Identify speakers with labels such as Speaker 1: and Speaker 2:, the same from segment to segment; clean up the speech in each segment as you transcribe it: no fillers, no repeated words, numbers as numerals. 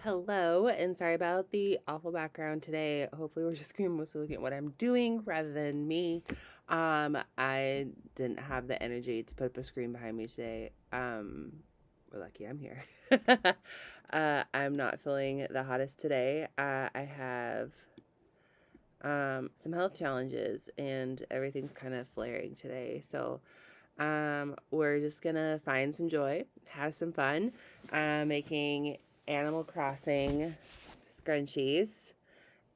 Speaker 1: Hello, and sorry about the awful background today. Hopefully, we're just going to mostly looking at what I'm doing rather than me. I didn't have the energy to put up a screen behind me today. We're lucky I'm here. I'm not feeling the hottest today. I have some health challenges, and everything's kind of flaring today. So, we're just gonna find some joy, have some fun, making Animal Crossing scrunchies,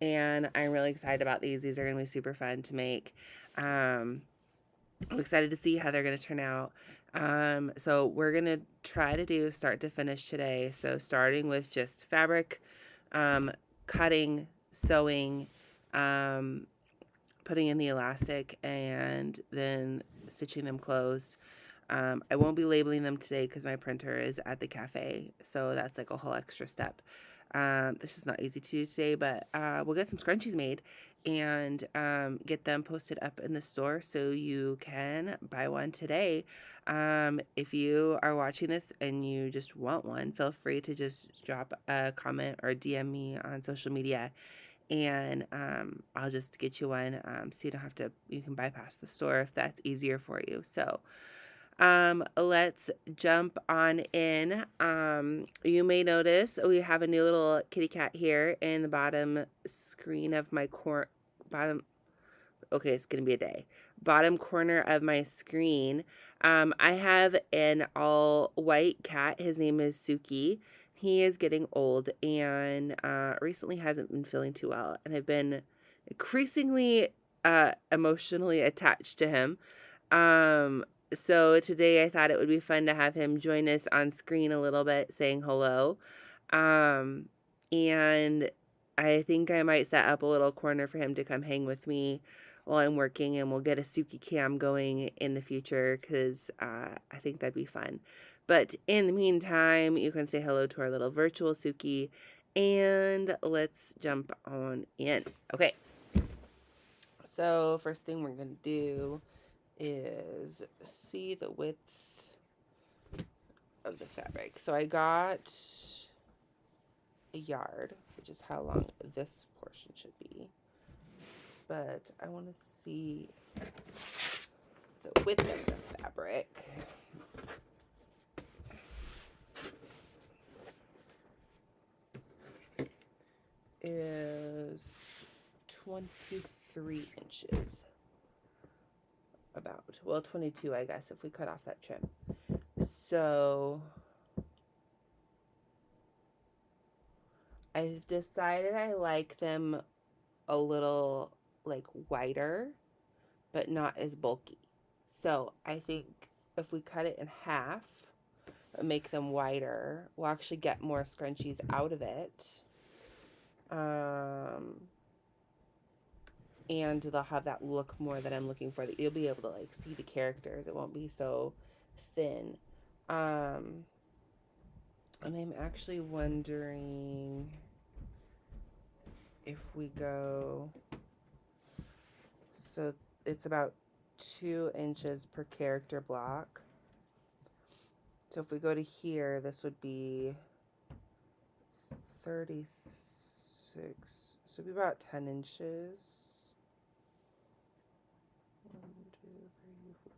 Speaker 1: and I'm really excited about these. These are gonna be super fun to make. I'm excited to see how they're gonna turn out. So we're gonna try to do start to finish today. So starting with just fabric, cutting, sewing, um, putting in the elastic, and then stitching them closed. I won't be labeling them today because my printer is at the cafe, so that's like a whole extra step. This is not easy to do today, but we'll get some scrunchies made and get them posted up in the store so you can buy one today. If you are watching this and you just want one, feel free to just drop a comment or DM me on social media, and I'll just get you one, so you don't have to, you can bypass the store if that's easier for you. So let's jump on in. You may notice we have a new little kitty cat here in the bottom screen of my bottom. Okay, it's gonna be a day. Bottom corner of my screen. I have an all white cat. His name is Suki. He is getting old and recently hasn't been feeling too well, and I've been increasingly emotionally attached to him. So today I thought it would be fun to have him join us on screen a little bit, saying hello. Um, and I think I might set up a little corner for him to come hang with me while I'm working, and we'll get a Suki cam going in the future because I think that'd be fun. But in the meantime, you can say hello to our little virtual Suki, and let's jump on in. Okay, so first thing we're gonna do is see the width of the fabric. So I got a yard, which is how long this portion should be. But I want to see the width of the fabric. Is 23 inches. About, well, 22, I guess, if we cut off that trim. So I've decided I like them a little like wider, but not as bulky. So I think if we cut it in half, make them wider, we'll actually get more scrunchies out of it. And they'll have that look more that I'm looking for, that you'll be able to like see the characters. It won't be so thin. And I'm actually wondering if we go, so it's about 2 inches per character block. So if we go to here, this would be 36, so it'd be about 10 inches. 1, 2, 3, 4, 6,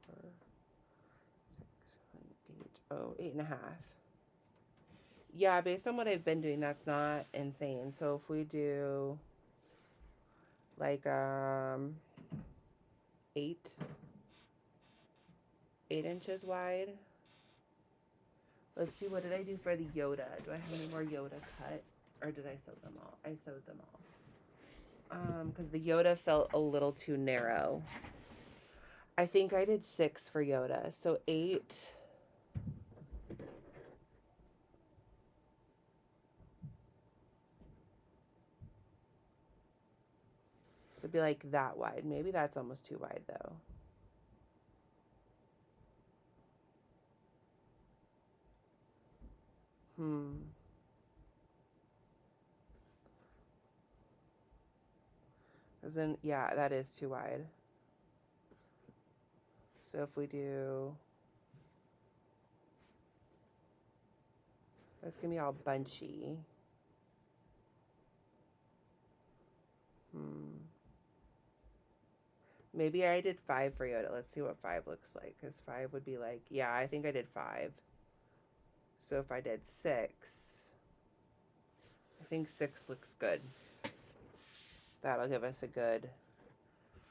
Speaker 1: 7, 8. Oh, 8.5. Yeah, based on what I've been doing, that's not insane. So if we do like 8 inches wide. Let's see, what did I do for the Yoda? Do I have any more Yoda cut? Or did I sew them all? I sewed them all. Because the Yoda felt a little too narrow. I think I did 6 for Yoda. So 8. So it'd be like that wide. Maybe that's almost too wide though. As in, yeah, that is too wide. So if we do, that's gonna be all bunchy. Maybe I did 5 for Yoda. Let's see what 5 looks like. Because 5 would be like, yeah, I think I did 5. So if I did 6, I think 6 looks good. That'll give us a good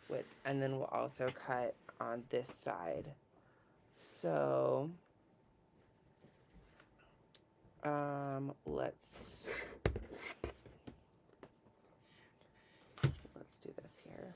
Speaker 1: width. And then we'll also cut on this side. So let's do this here.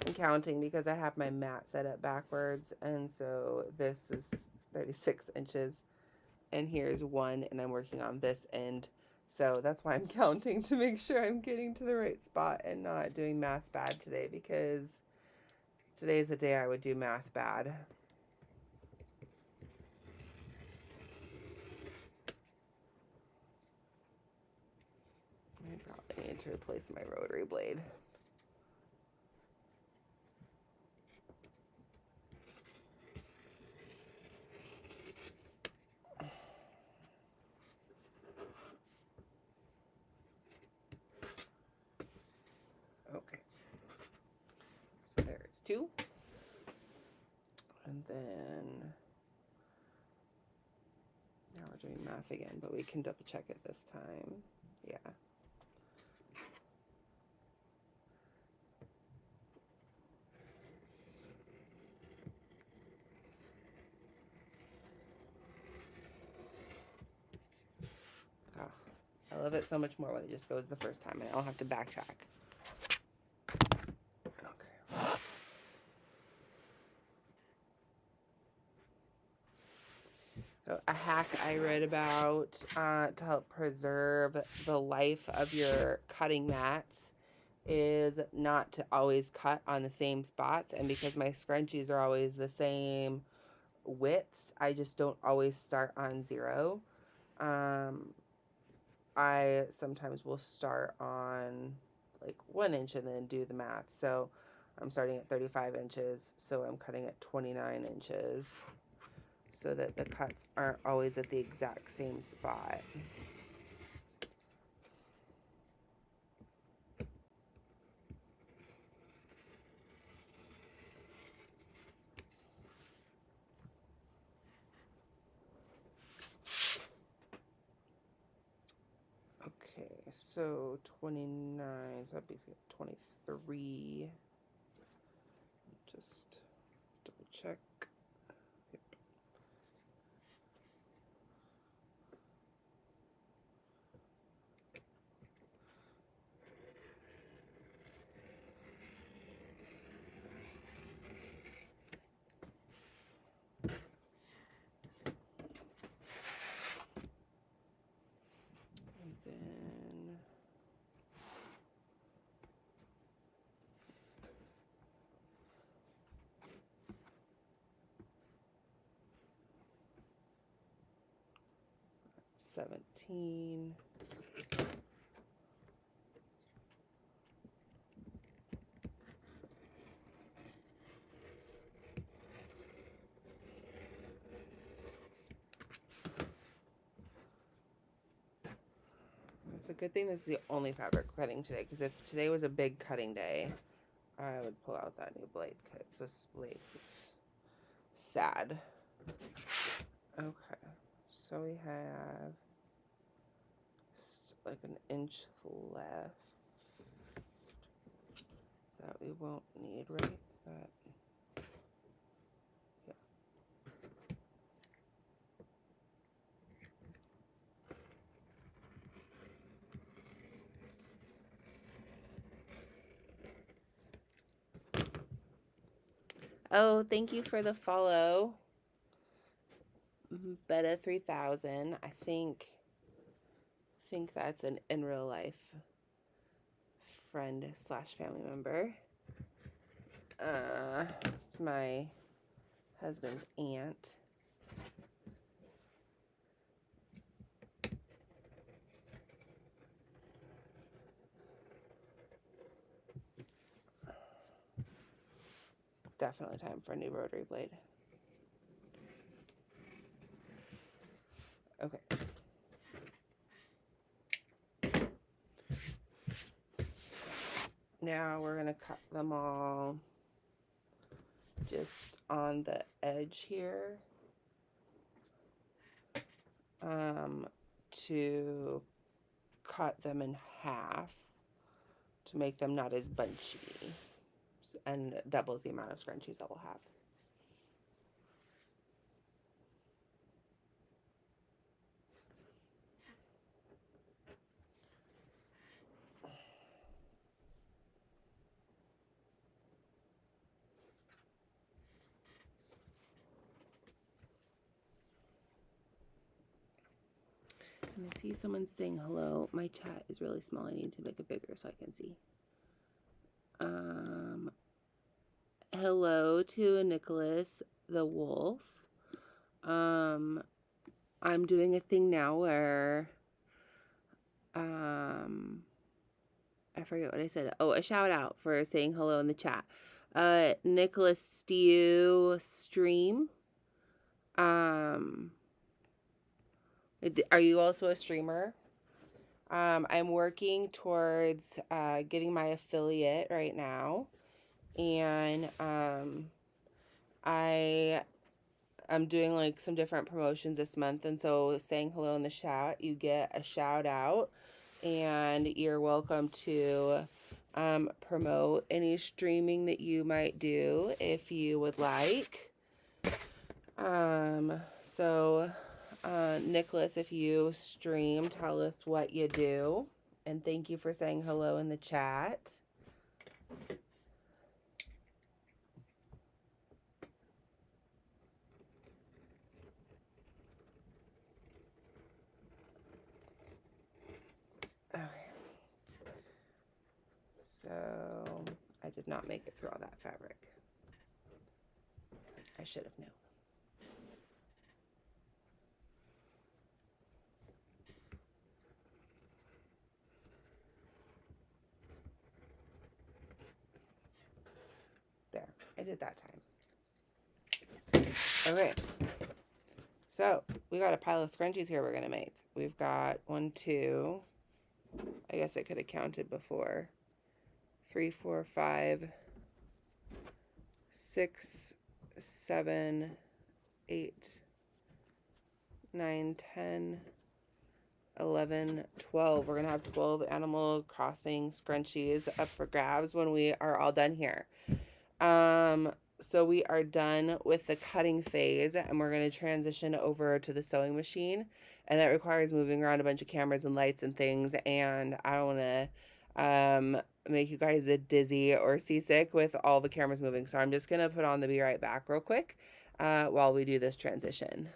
Speaker 1: I'm counting because I have my mat set up backwards, and so this is 36 inches, and here's 1, and I'm working on this end, so that's why I'm counting to make sure I'm getting to the right spot and not doing math bad today, because today's the day I would do math bad. I probably need to replace my rotary blade. Okay, so there's 2, and then now we're doing math again, but we can double check it this time. Yeah. Oh, I love it so much more when it just goes the first time and I don't have to backtrack. Okay. So a hack I read about to help preserve the life of your cutting mats is not to always cut on the same spots. And because my scrunchies are always the same widths, I just don't always start on 0. I sometimes will start on like 1 inch and then do the math. So I'm starting at 35 inches, so I'm cutting at 29 inches so that the cuts aren't always at the exact same spot. Okay, so 29, so that'd be 23. Just double check. Yep. And then 17. It's a good thing this is the only fabric cutting today, because if today was a big cutting day, I would pull out that new blade, because this blade is sad. Okay, so we have like an inch left that we won't need, right? Is that, yeah. Oh, thank you for the follow. Beta 3000. I think that's an in real life friend slash family member. It's my husband's aunt. Definitely time for a new rotary blade. Okay. Now we're gonna cut them all just on the edge here, to cut them in half to make them not as bunchy, and doubles the amount of scrunchies that we'll have. And I see someone saying hello. My chat is really small. I need to make it bigger so I can see. Hello to Nicholas the Wolf. I'm doing a thing now where I forget what I said. Oh, a shout out for saying hello in the chat. Nicholas Stew stream. Are you also a streamer? I'm working towards getting my affiliate right now, and I'm doing like some different promotions this month, and so saying hello in the chat, you get a shout out, and you're welcome to promote any streaming that you might do if you would like. So Nicholas, if you stream, tell us what you do, and thank you for saying hello in the chat. Okay. So I did not make it through all that fabric. I should have known. There, I did that time. Okay. So we got a pile of scrunchies here we're gonna make. We've got 1, 2. I guess I could have counted before. 3, 4, 5, 6, 7, 8, 9, 10, 11, 12. We're gonna have 12 Animal Crossing scrunchies up for grabs when we are all done here. So we are done with the cutting phase, and we're going to transition over to the sewing machine, and that requires moving around a bunch of cameras and lights and things, and I don't want to make you guys dizzy or seasick with all the cameras moving, so I'm just going to put on the be right back real quick while we do this transition.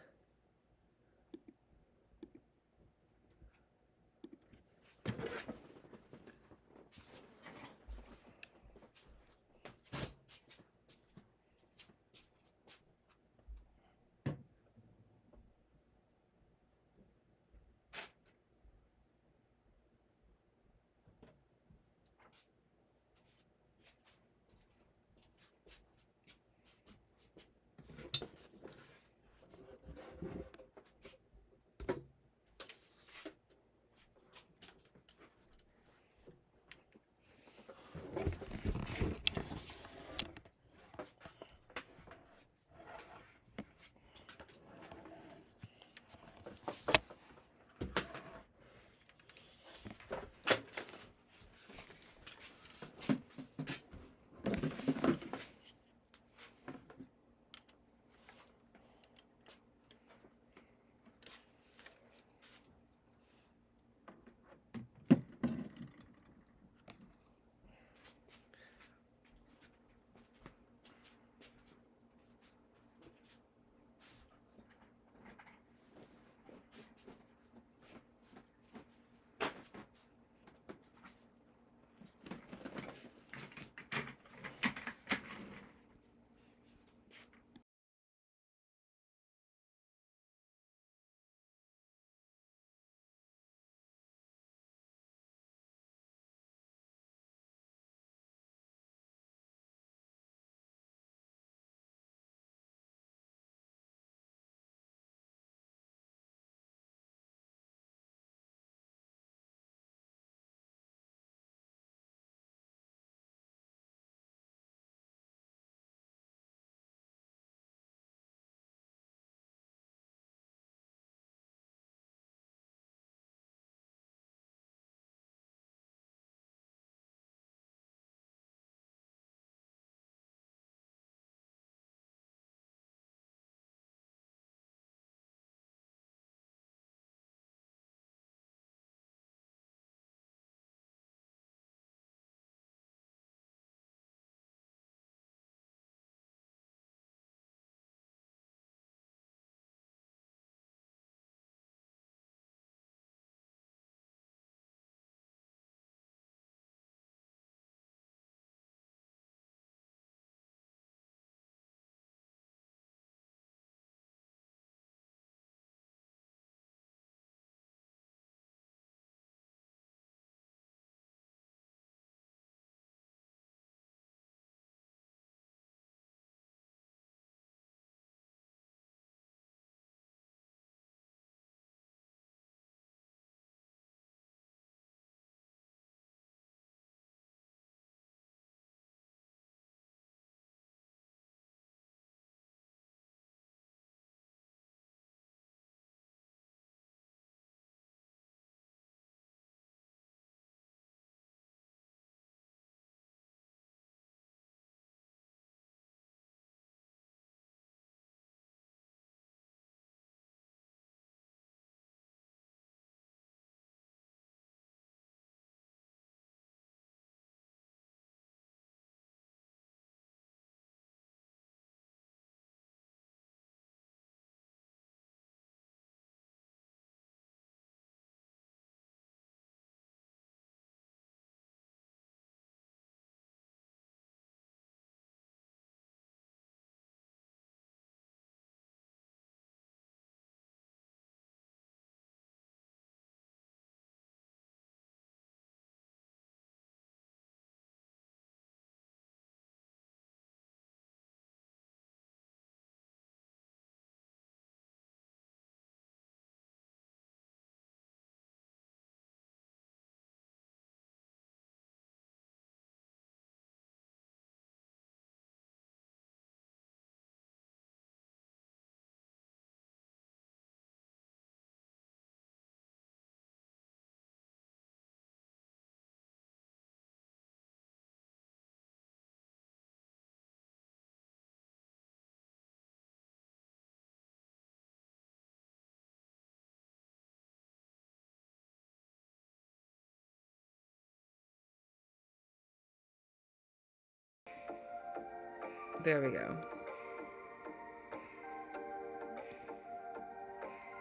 Speaker 1: There we go.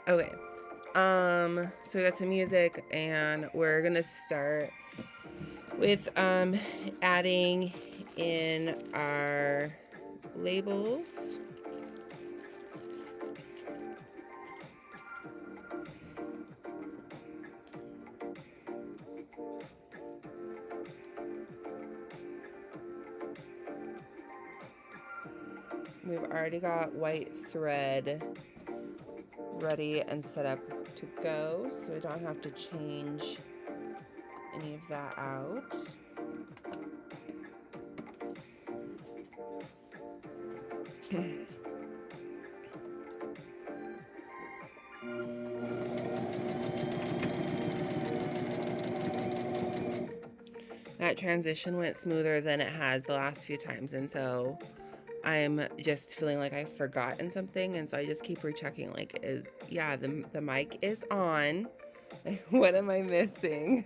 Speaker 1: Okay. So we got some music, and we're gonna start with adding in our labels. We've already got white thread ready and set up to go, so we don't have to change any of that out. That transition went smoother than it has the last few times, and so I'm just feeling like I've forgotten something, and so I just keep rechecking, like, the mic is on. What am I missing?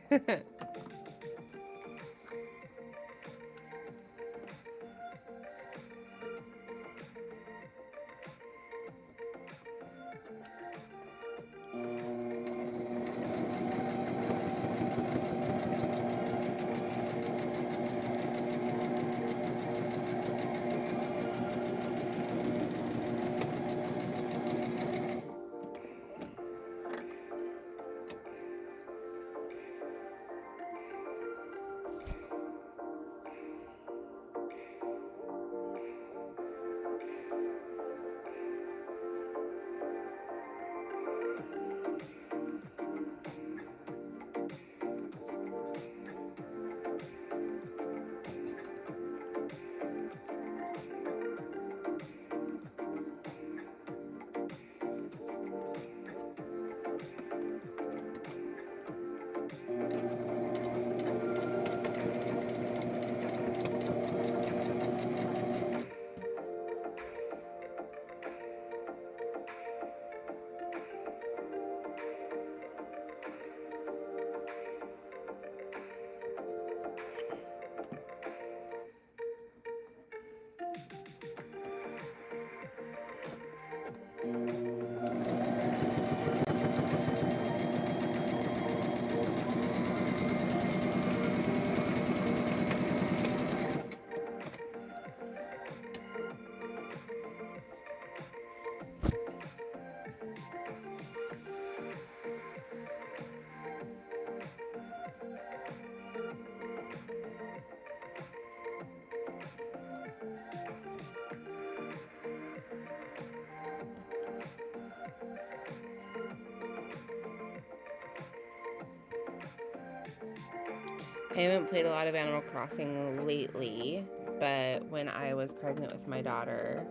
Speaker 1: I haven't played a lot of Animal Crossing lately, but when I was pregnant with my daughter,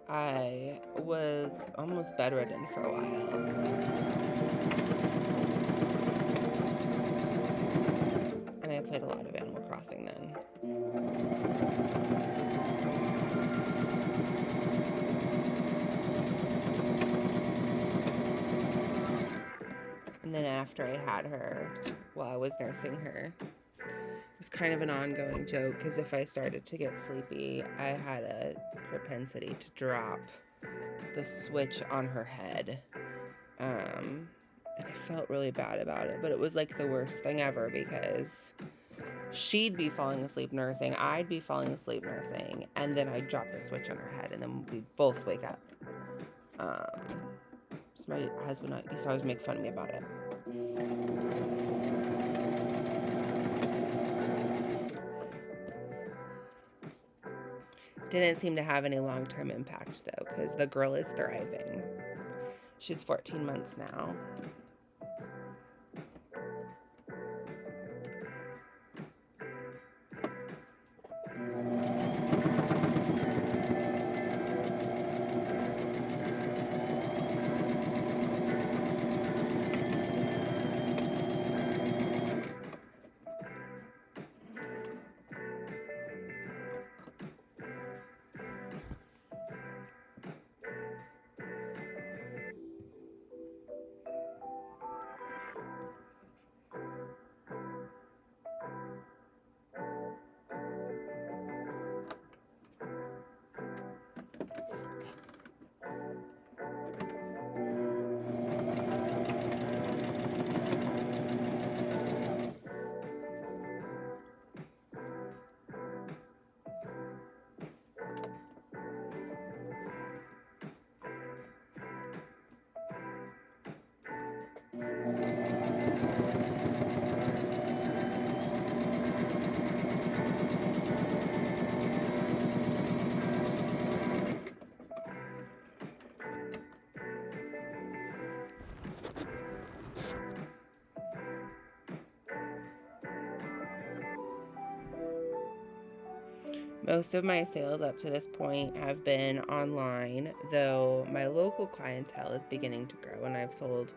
Speaker 1: I was almost bedridden for a while. And I played a lot of Animal Crossing then. And then after I had her, while I was nursing her, it was kind of an ongoing joke, because if I started to get sleepy, I had a propensity to drop the switch on her head. And I felt really bad about it, but it was like the worst thing ever, because she'd be falling asleep nursing, I'd be falling asleep nursing, and then I'd drop the switch on her head, and then we'd both wake up. So my husband used to always make fun of me about it. Didn't seem to have any long-term impact, though, because the girl is thriving. She's 14 months now. Most of my sales up to this point have been online, though my local clientele is beginning to grow, and I've sold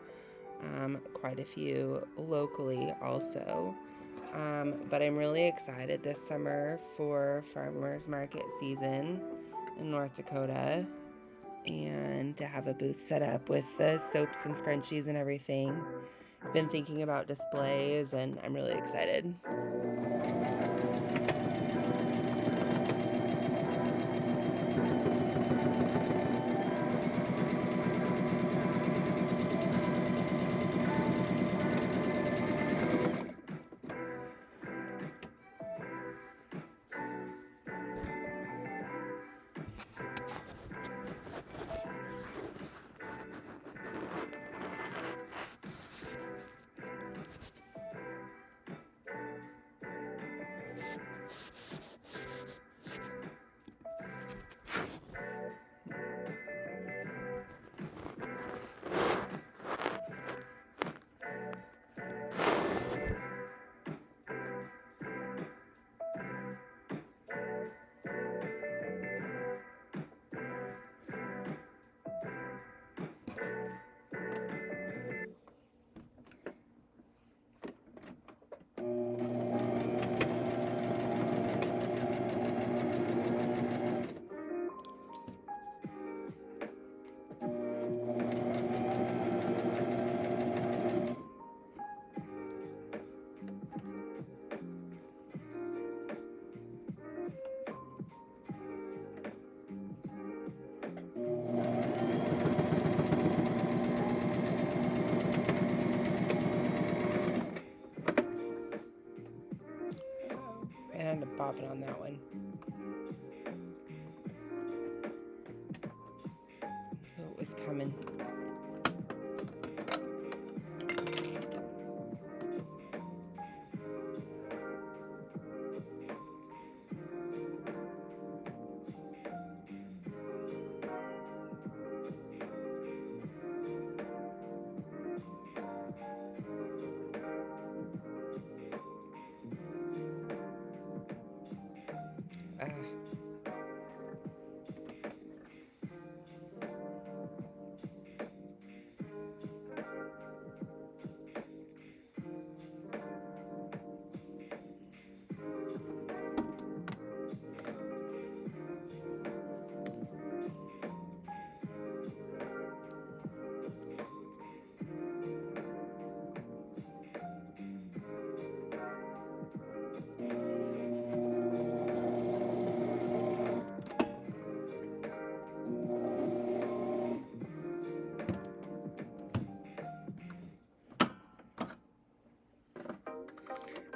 Speaker 1: quite a few locally also. But I'm really excited this summer for farmers market season in North Dakota and to have a booth set up with the soaps and scrunchies and everything. I've been thinking about displays and I'm really excited. I ended up bobbing on that one. Oh, it was coming.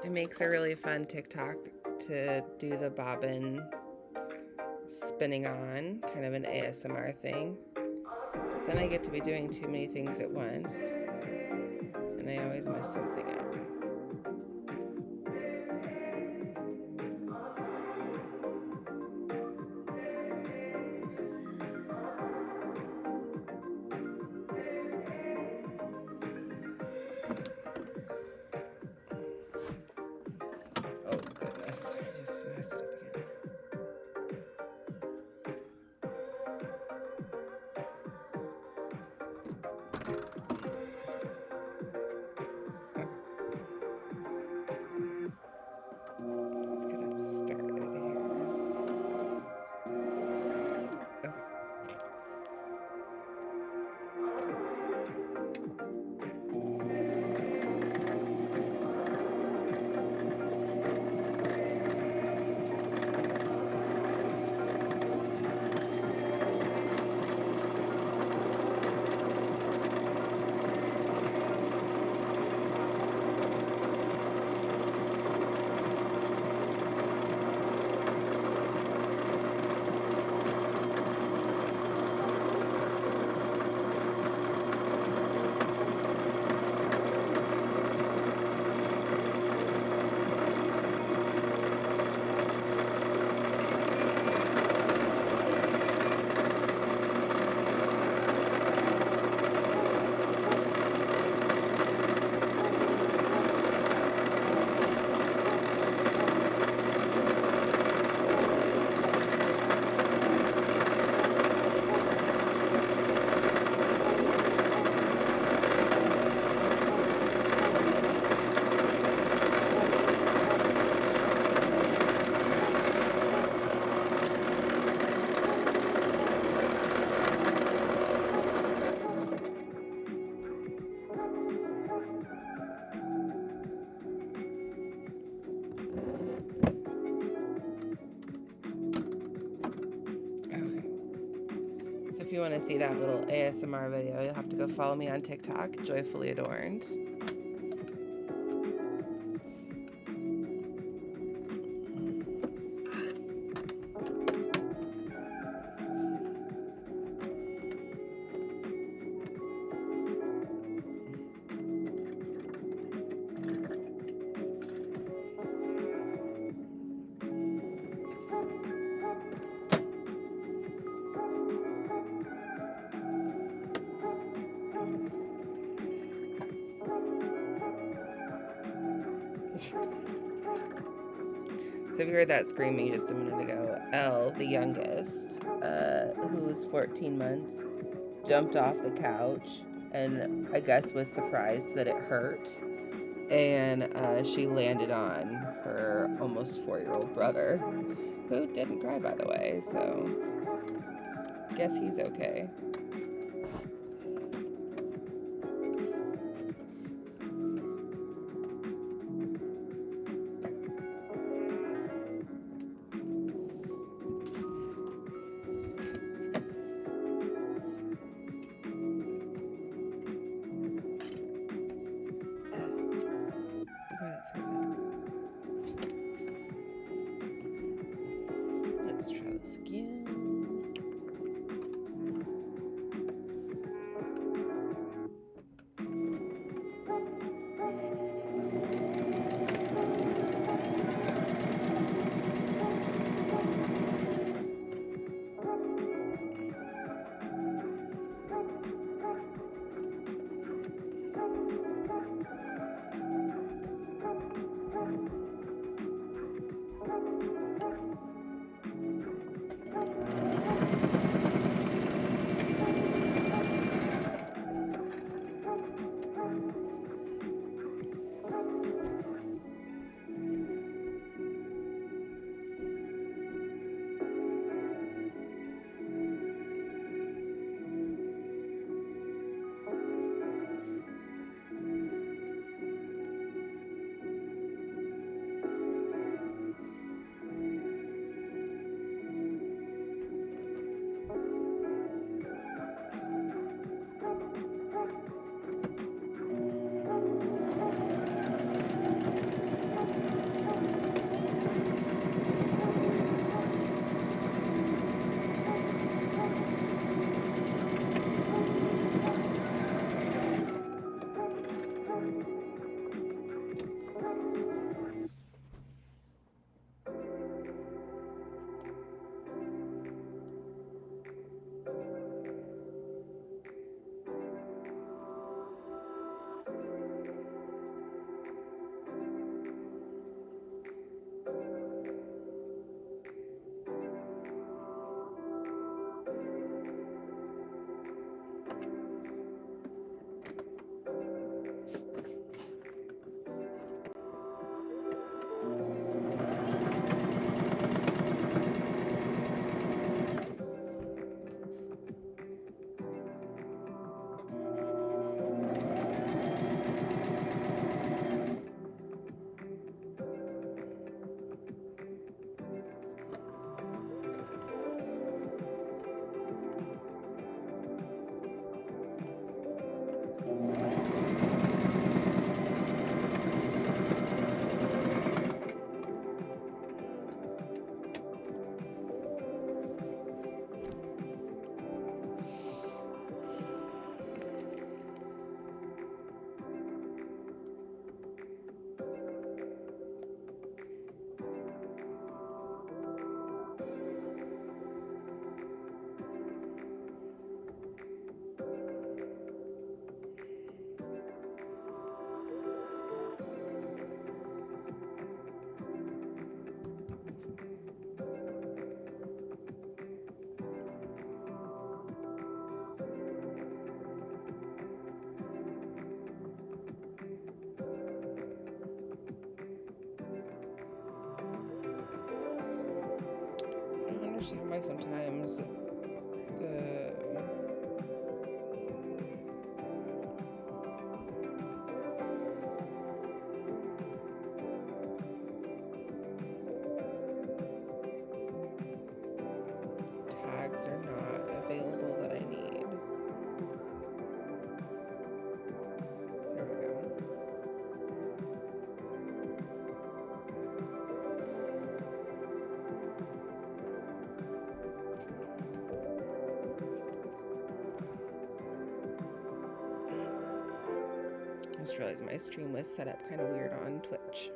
Speaker 1: It makes a really fun TikTok to do the bobbin spinning on, kind of an ASMR thing. But then I get to be doing too many things at once, and I always mess something up. Oh goodness, I just messed it up again. if you want to see that little ASMR video, you'll have to go follow me on TikTok, Joyfully Adorned. So if you heard that screaming just a minute ago, Elle, the youngest, who was 14 months, jumped off the couch and I guess was surprised that it hurt. And she landed on her almost 4-year-old brother, who didn't cry, by the way, so guess he's okay. Let's try this again. understand why sometimes tags are not available that I I just realized my stream was set up kind of weird on Twitch.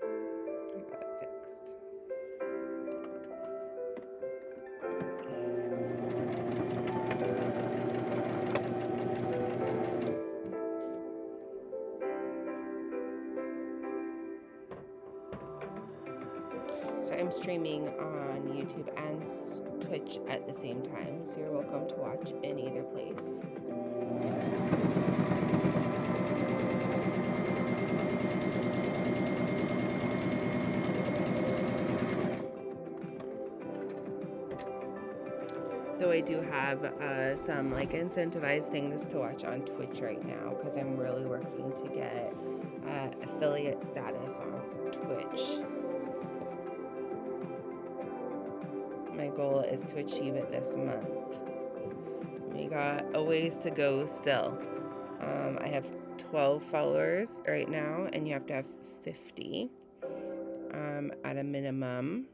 Speaker 1: I got it fixed. So I'm streaming on YouTube and Twitch at the same time, so you're welcome to watch in either place. Though I do have some like incentivized things to watch on Twitch right now because I'm really working to get affiliate status on Twitch. My goal is to achieve it this month. We got a ways to go still. I have 12 followers right now, and you have to have 50 at a minimum.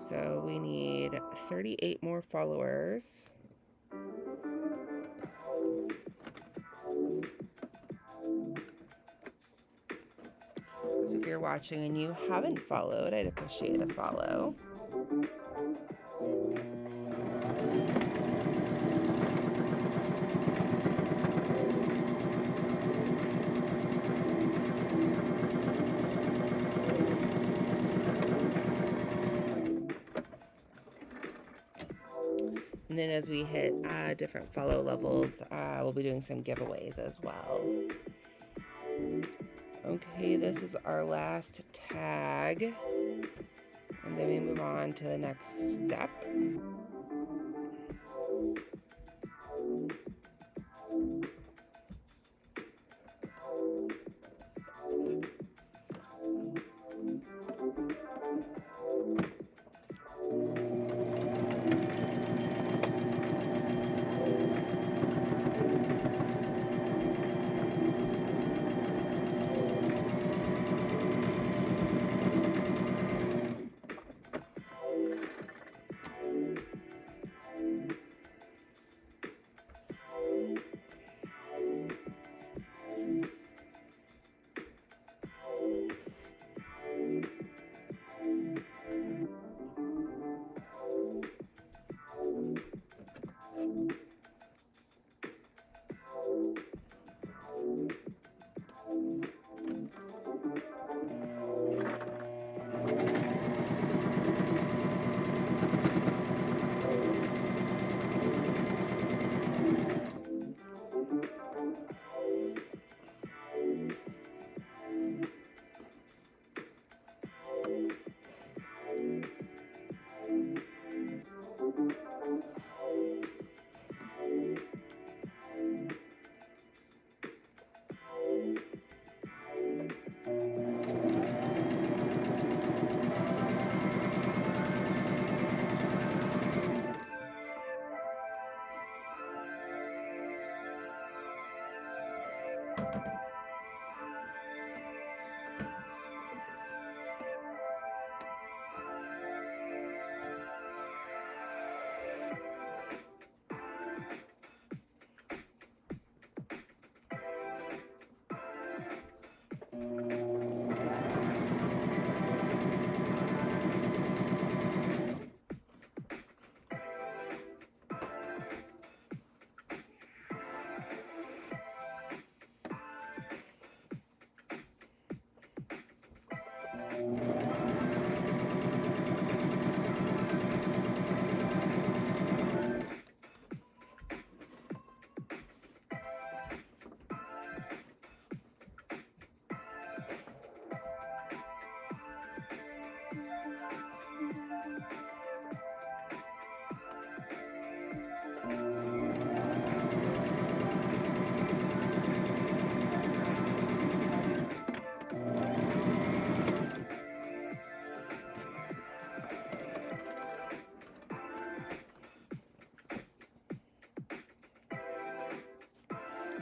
Speaker 1: So we need 38 more followers. So if you're watching and you haven't followed, I'd appreciate a follow. And then as we hit different follow levels, we'll be doing some giveaways as well. Okay, this is our last tag. And then we move on to the next step.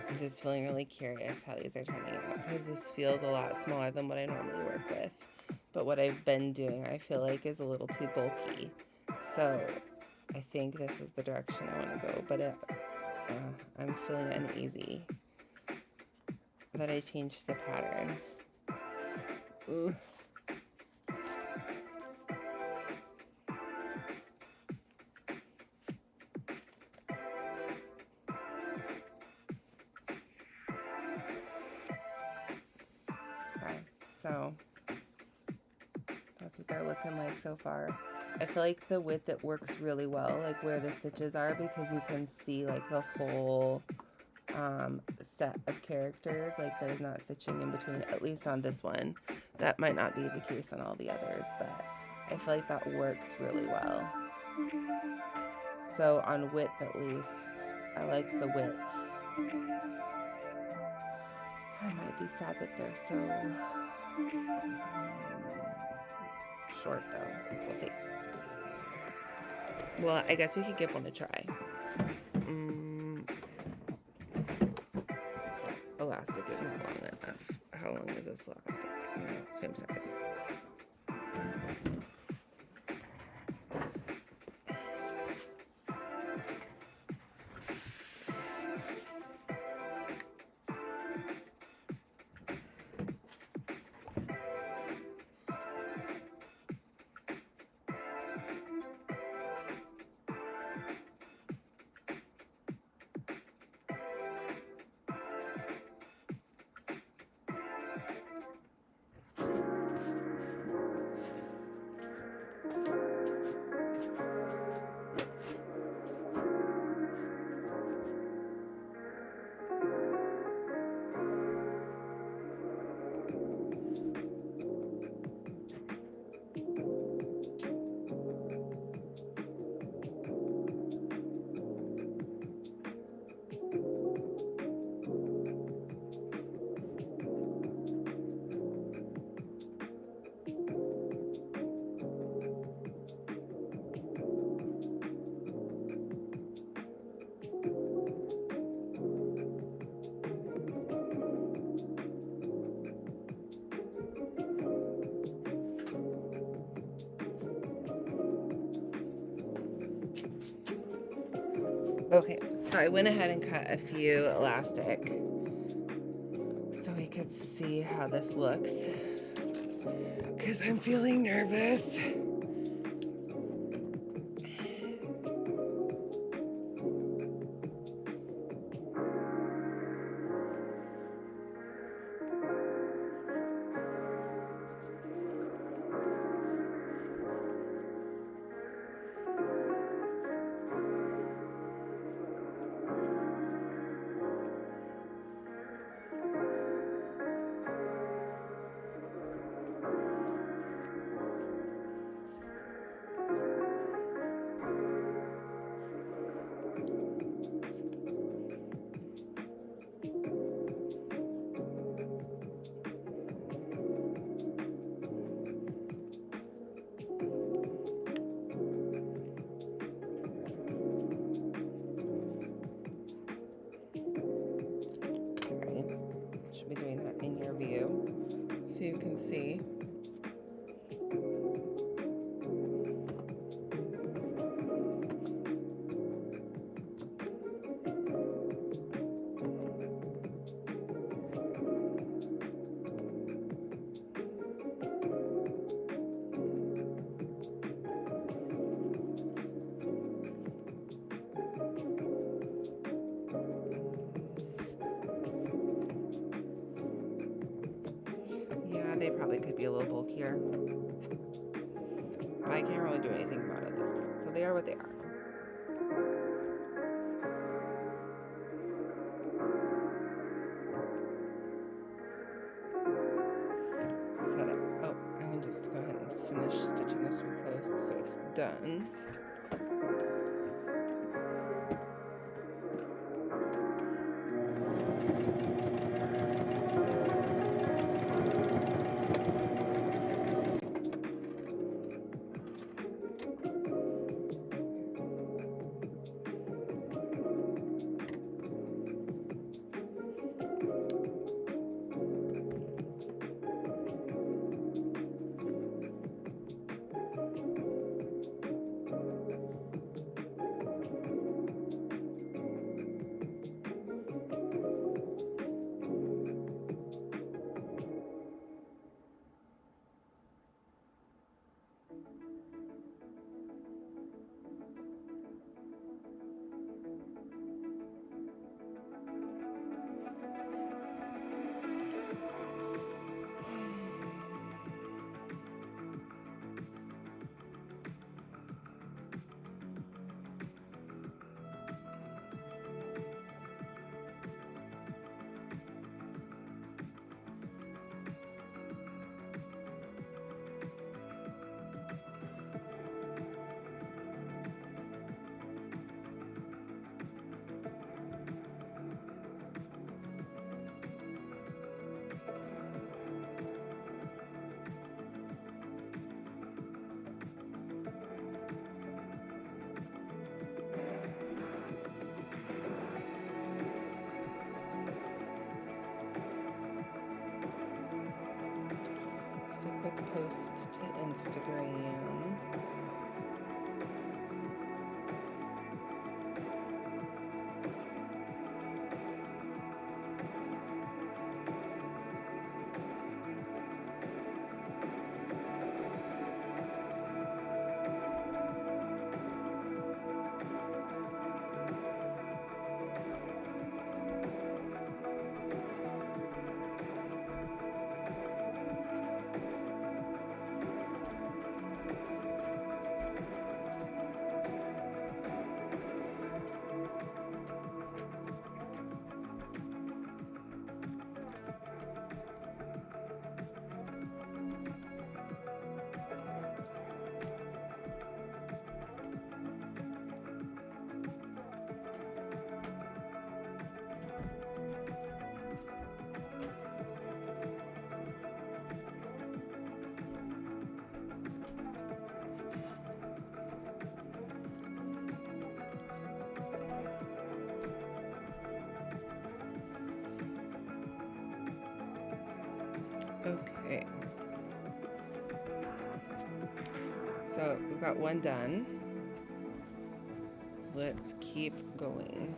Speaker 1: I'm just feeling really curious how these are turning out because this feels a lot smaller than what I normally work with. But what I've been doing, I feel like, is a little too bulky. So I think this is the direction I want to go, but I'm feeling uneasy. that I changed the pattern. Ooh. Okay, so that's what they're looking like so far. I feel like the width, it works really well, like where the stitches are, because you can see like the whole set of characters. Like there's not stitching in between, at least on this one. That might not be the case on all the others, but I feel like that works really well. So on width, at least, I like the width. I might be sad that they're so short though. We'll see. Well, I guess we could give one a try. Elastic is not long enough. How long is this elastic? Same size. Okay, so I went ahead and cut a few elastic so we could see how this looks, because I'm feeling nervous. Be doing that in your view so you can see. They probably could be a little bulkier, but I can't really do anything about it at this point, so they are what they are. So that, oh, I can just go ahead and finish stitching this one closed so it's done. quick post to Instagram. Okay. So we've got one done. Let's keep going.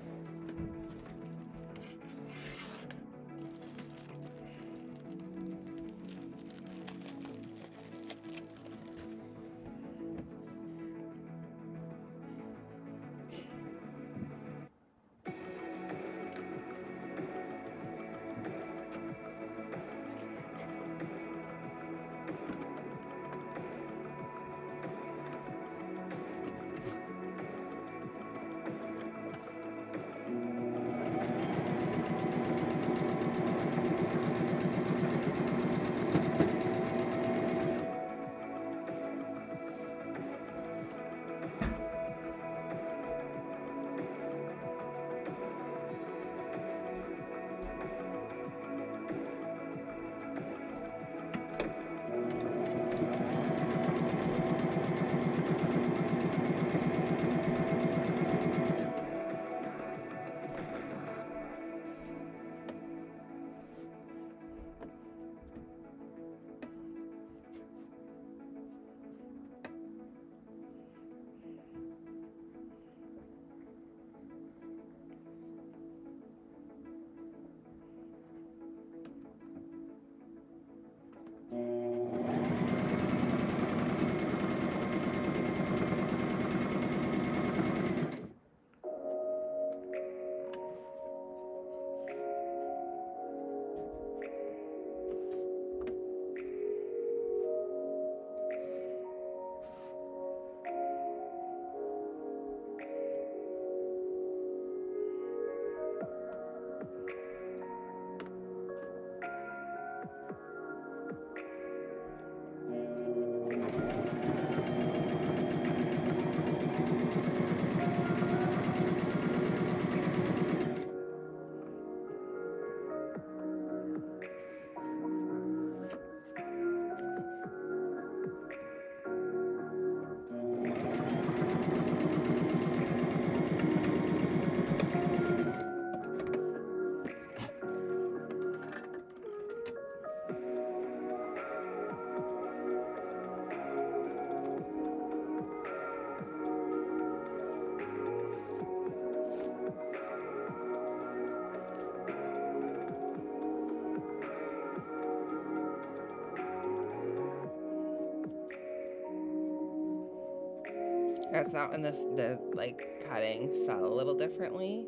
Speaker 1: That's that when the like cutting fell a little differently,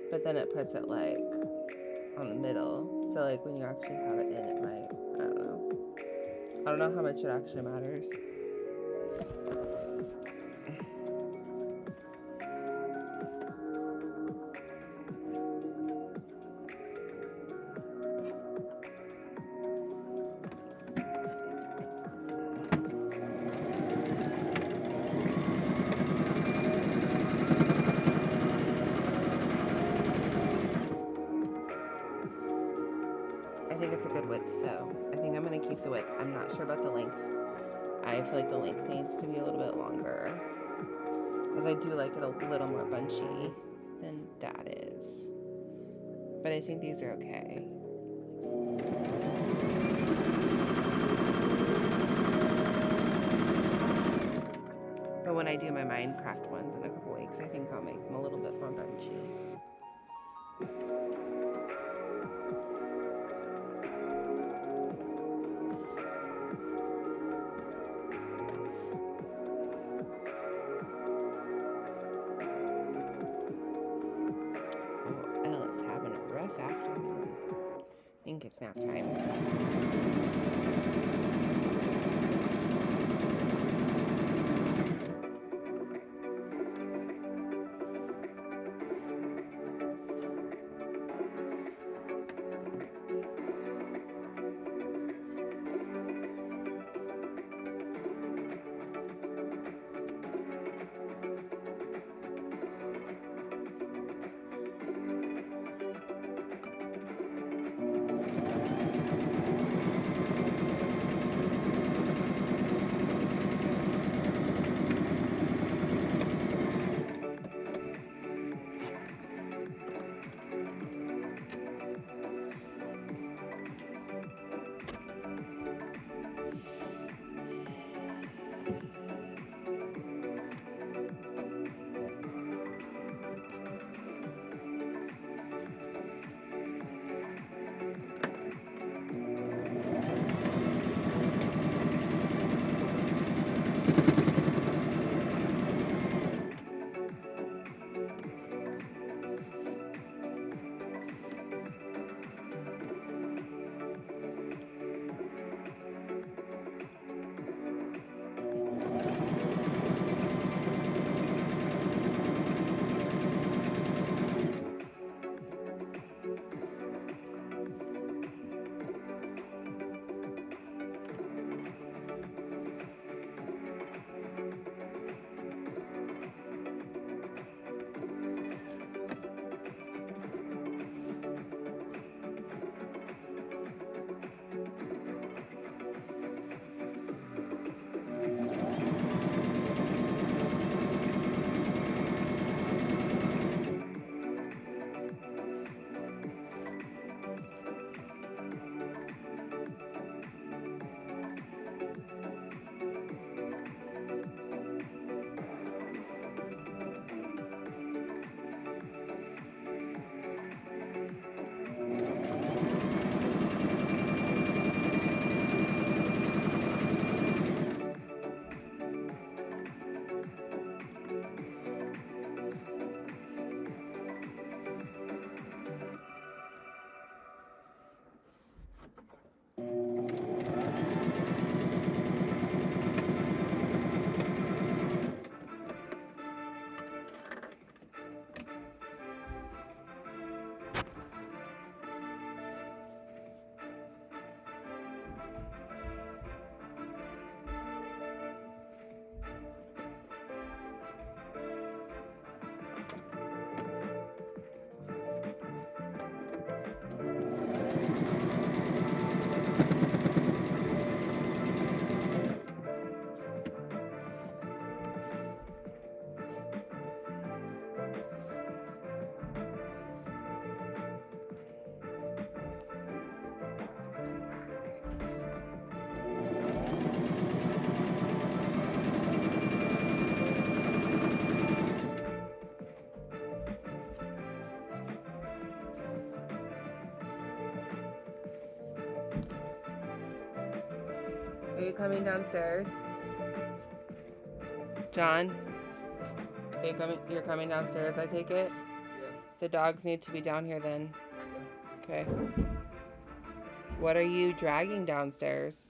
Speaker 1: but then it puts it like on the middle. So like when you actually have it in, it might, I don't know. I don't know how much it actually matters. I think it's a good width though. I think I'm gonna keep the width. I'm not sure about the length. I feel like the length needs to be a little bit longer, because I do like it a little more bunchy than Dad is. But I think these are okay. But when I do my Minecraft ones in a couple weeks, I think I'll make them a little bit more bunchy. Oh, Ella's having a rough afternoon. I think it's nap time. Are you coming downstairs? John? You're coming downstairs, I take it?
Speaker 2: Yeah.
Speaker 1: The dogs need to be down here then. Okay. What are you dragging downstairs?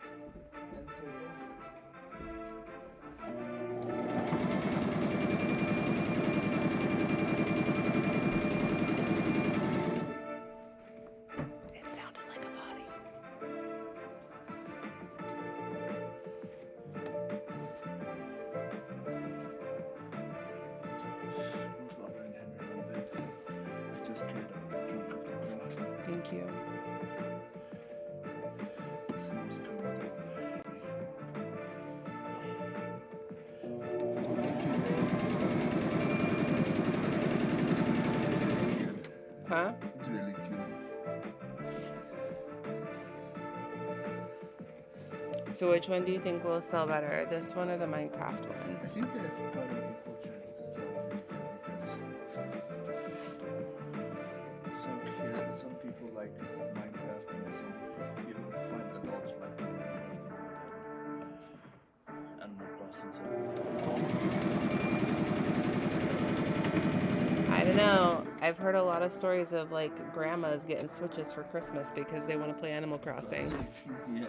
Speaker 1: It sounded like a body. Thank you.
Speaker 2: The snow's coming down.
Speaker 1: Huh?
Speaker 2: It's really cute.
Speaker 1: So which one do you think will sell better, this one or the Minecraft one?
Speaker 2: I think they've got an equal chance to sell because some people like Minecraft and some people find adults like Minecraft more than Animal Crossing. So
Speaker 1: I don't know. I've heard a lot of stories of like grandmas getting Switches for Christmas because they want to play Animal Crossing.
Speaker 2: yeah.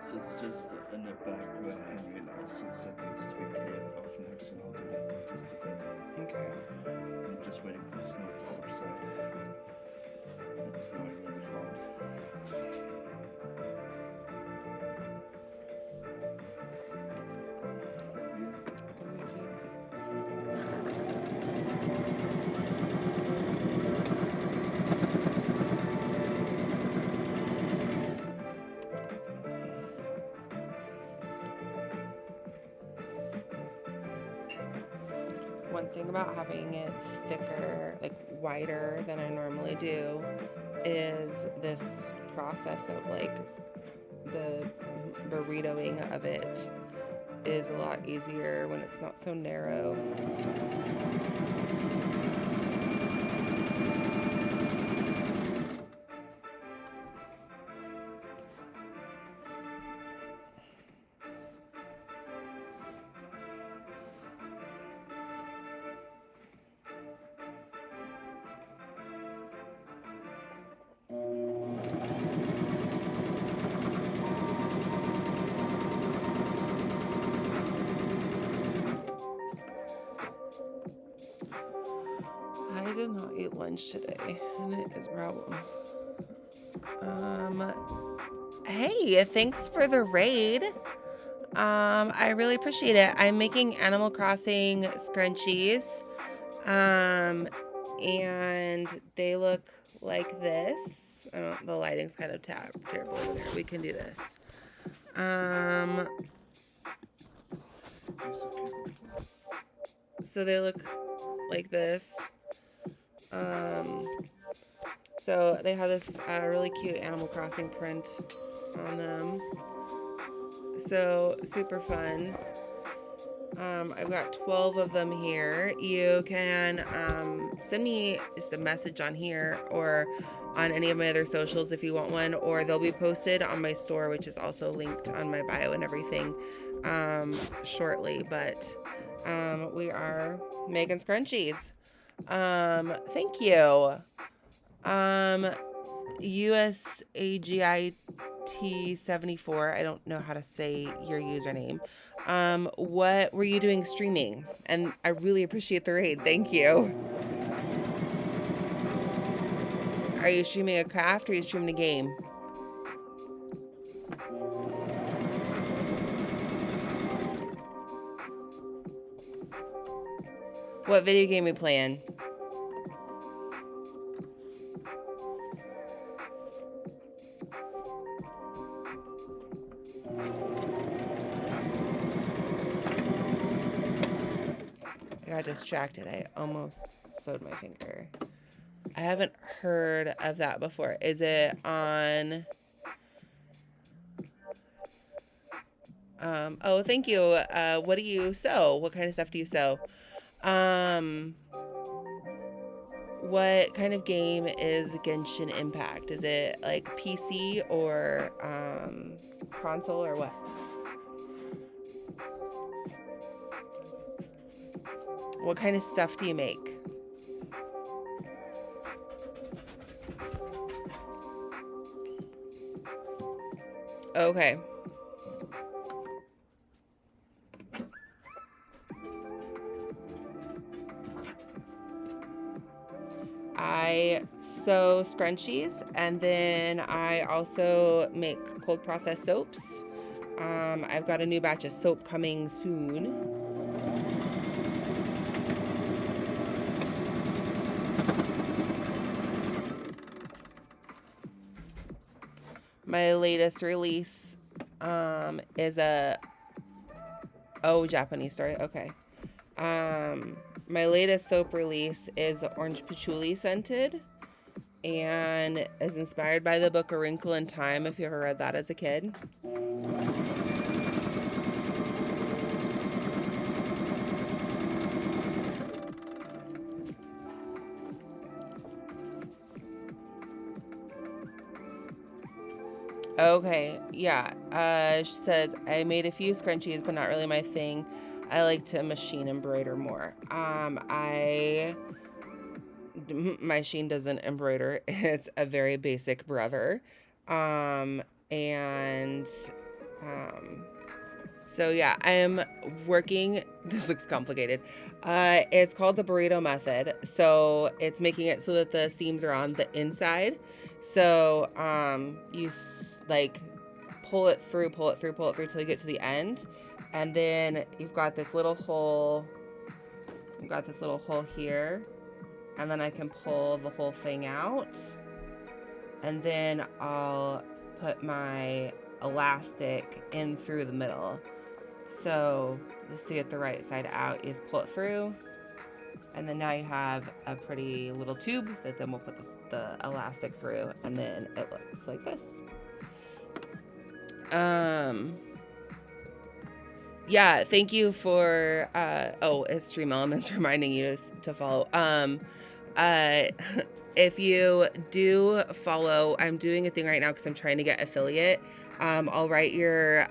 Speaker 2: So it's just in the back where Henry allows it that needs to be cleared off next and I'll do that in just a bit.
Speaker 1: Okay.
Speaker 2: I'm just waiting for the snow to subside. It's snowing really hard.
Speaker 1: One thing about having it thicker, like wider than I normally do, is this process of like the burritoing of it is a lot easier when it's not so narrow. I did not eat lunch today, and it is a problem. Hey, thanks for the raid. I really appreciate it. I'm making Animal Crossing scrunchies. And they look like this. I don't, the lighting's kind of terrible over there. We can do this. So they look like this. So they have this really cute Animal Crossing print on them. So super fun. I've got 12 of them here. You can send me just a message on here or on any of my other socials if you want one, or they'll be posted on my store, which is also linked on my bio and everything shortly. But we are making scrunchies. Thank you. USAGIT74. I don't know how to say your username. What were you doing streaming? And I really appreciate the raid. Thank you. Are you streaming a craft or are you streaming a game? What video game are you playing? I got distracted. I almost sewed my finger. I haven't heard of that before. Is it on... oh, thank you. What do you sew? What kind of stuff do you sew? What kind of game is Genshin Impact? Is it like PC or console or what? What kind of stuff do you make? Okay. I sew scrunchies, and then I also make cold process soaps. I've got a new batch of soap coming soon. My latest release is a... Oh, Japanese story. Okay. My latest soap release is orange patchouli scented. and is inspired by the book A Wrinkle in Time, if you ever read that as a kid. Okay, yeah. She says, I made a few scrunchies, but not really my thing. I like to machine embroider more. My machine doesn't embroider. It's a very basic brother. Um, and um, so yeah, I'm working. This looks complicated. It's called the burrito method. So it's making it so that the seams are on the inside. So you like pull it through, pull it through, pull it through till you get to the end, and then you've got this little hole. You've got this little hole here, and then I can pull the whole thing out, and then I'll put my elastic in through the middle. So just to get the right side out, you just pull it through, and then now you have a pretty little tube that then we'll put the elastic through, and then it looks like this. Yeah, thank you for it's Stream Elements reminding you to follow. Uh if you do follow, I'm doing a thing right now because I'm trying to get affiliate. I'll write your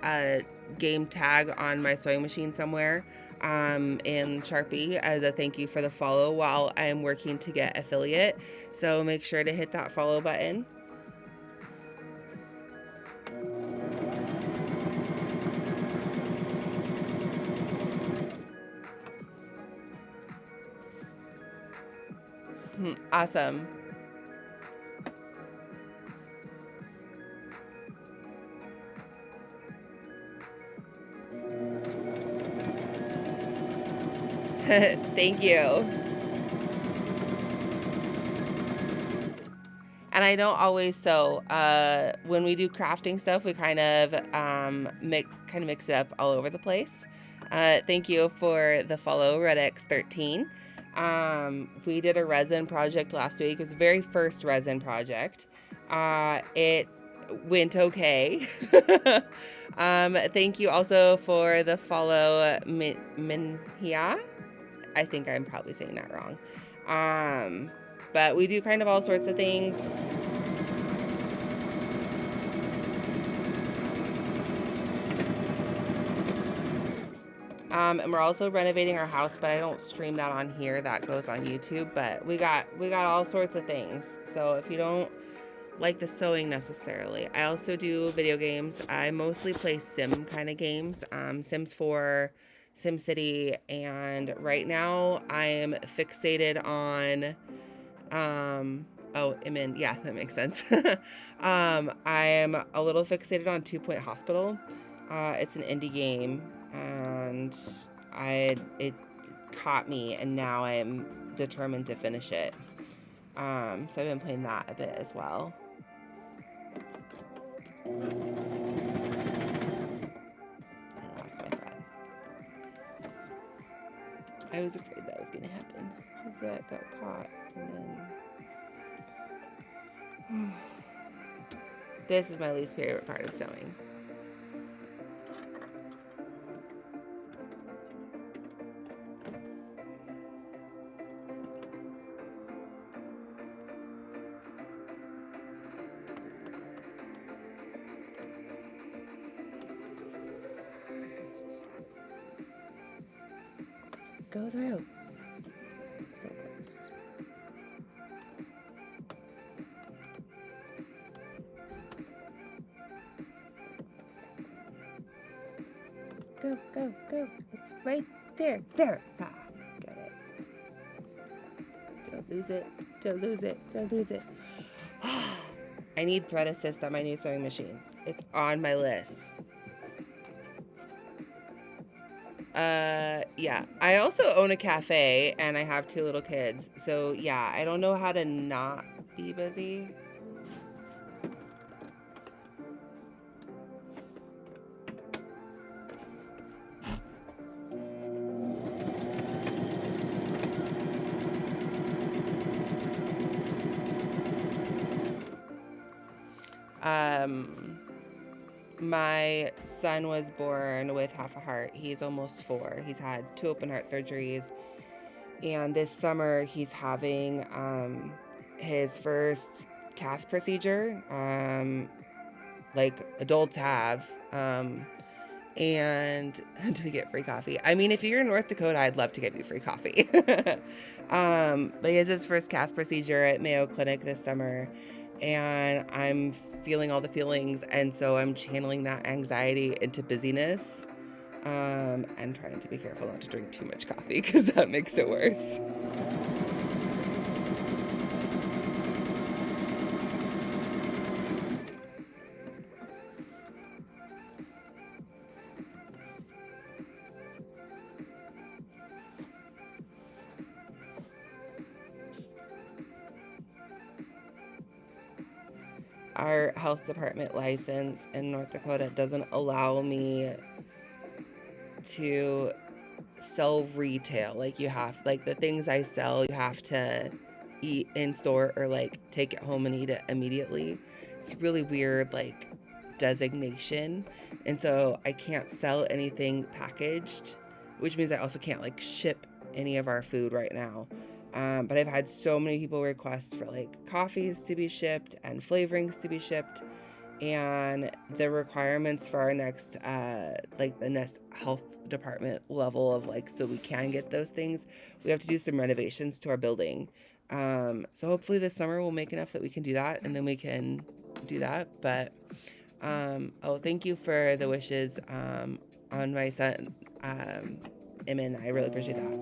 Speaker 1: game tag on my sewing machine somewhere in Sharpie as a thank you for the follow while I'm working to get affiliate. So make sure to hit that follow button. Awesome. Thank you. And I don't always sew. When we do crafting stuff, we kind of mix it up all over the place. Thank you for the follow, RedX13. We did a resin project last week. It was the very first resin project. It went okay. Thank you also for the follow, Minhia. I think I'm probably saying that wrong. But we do kind of all sorts of things. And we're also renovating our house, but I don't stream that on here. That goes on YouTube. But we got all sorts of things. So if you don't like the sewing necessarily, I also do video games. I mostly play sim kind of games, Sims 4, SimCity, and right now I am fixated on Imin, yeah, that makes sense. I am a little fixated on 2 Point Hospital. It's an indie game, and it caught me, and now I'm determined to finish it. So I've been playing that a bit as well. I lost my thread. I was afraid that was gonna happen, because that got caught, and then this is my least favorite part of sewing. Go through. So close. Go, go, go. It's right there. There. Ah, got it. Don't lose it. Don't lose it. Don't lose it. I need thread assist on my new sewing machine. It's on my list. Yeah. I also own a cafe and I have 2 little kids. So yeah, I don't know how to not be busy. Um, my son was born with half a heart. He's almost 4. He's had 2 open heart surgeries. And this summer, he's having his first cath procedure, like adults have. And do we get free coffee? I mean, if you're in North Dakota, I'd love to give you free coffee. But he has his first cath procedure at Mayo Clinic this summer, and I'm feeling all the feelings, and so I'm channeling that anxiety into busyness, and trying to be careful not to drink too much coffee because that makes it worse. Our health department license in North Dakota doesn't allow me to sell retail. Like, you have, like, the things I sell, you have to eat in store or like take it home and eat it immediately. It's really weird, like, designation. And so I can't sell anything packaged, which means I also can't like ship any of our food right now. But I've had so many people request for like coffees to be shipped and flavorings to be shipped, and the requirements for our next like the next health department level of like, so we can get those things, we have to do some renovations to our building. So hopefully this summer we'll make enough that we can do that, and then we can do that. But oh, thank you for the wishes on my son, Emin. I really appreciate that.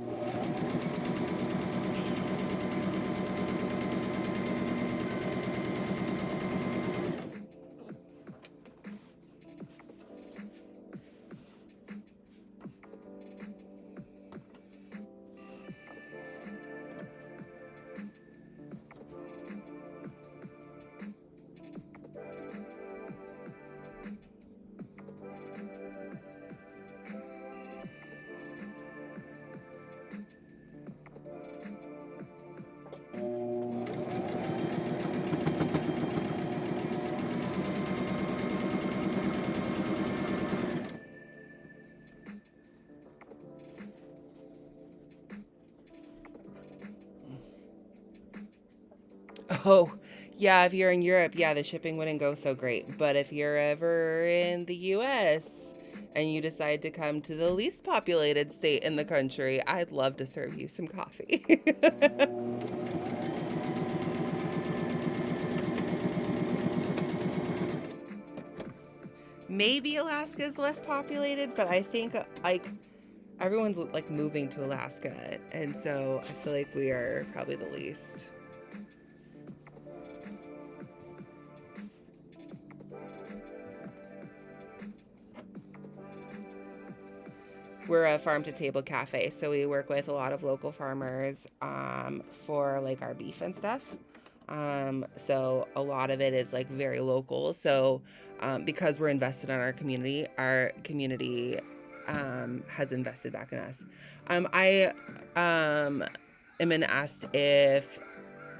Speaker 1: Oh, yeah, if you're in Europe, yeah, the shipping wouldn't go so great. But if you're ever in the US and you decide to come to the least populated state in the country, I'd love to serve you some coffee. Maybe Alaska is less populated, but I think like everyone's like moving to Alaska, and so I feel like we are probably the least. We're a farm to table cafe, so we work with a lot of local farmers for like our beef and stuff. So a lot of it is like very local. So because we're invested in our community has invested back in us. I am been asked if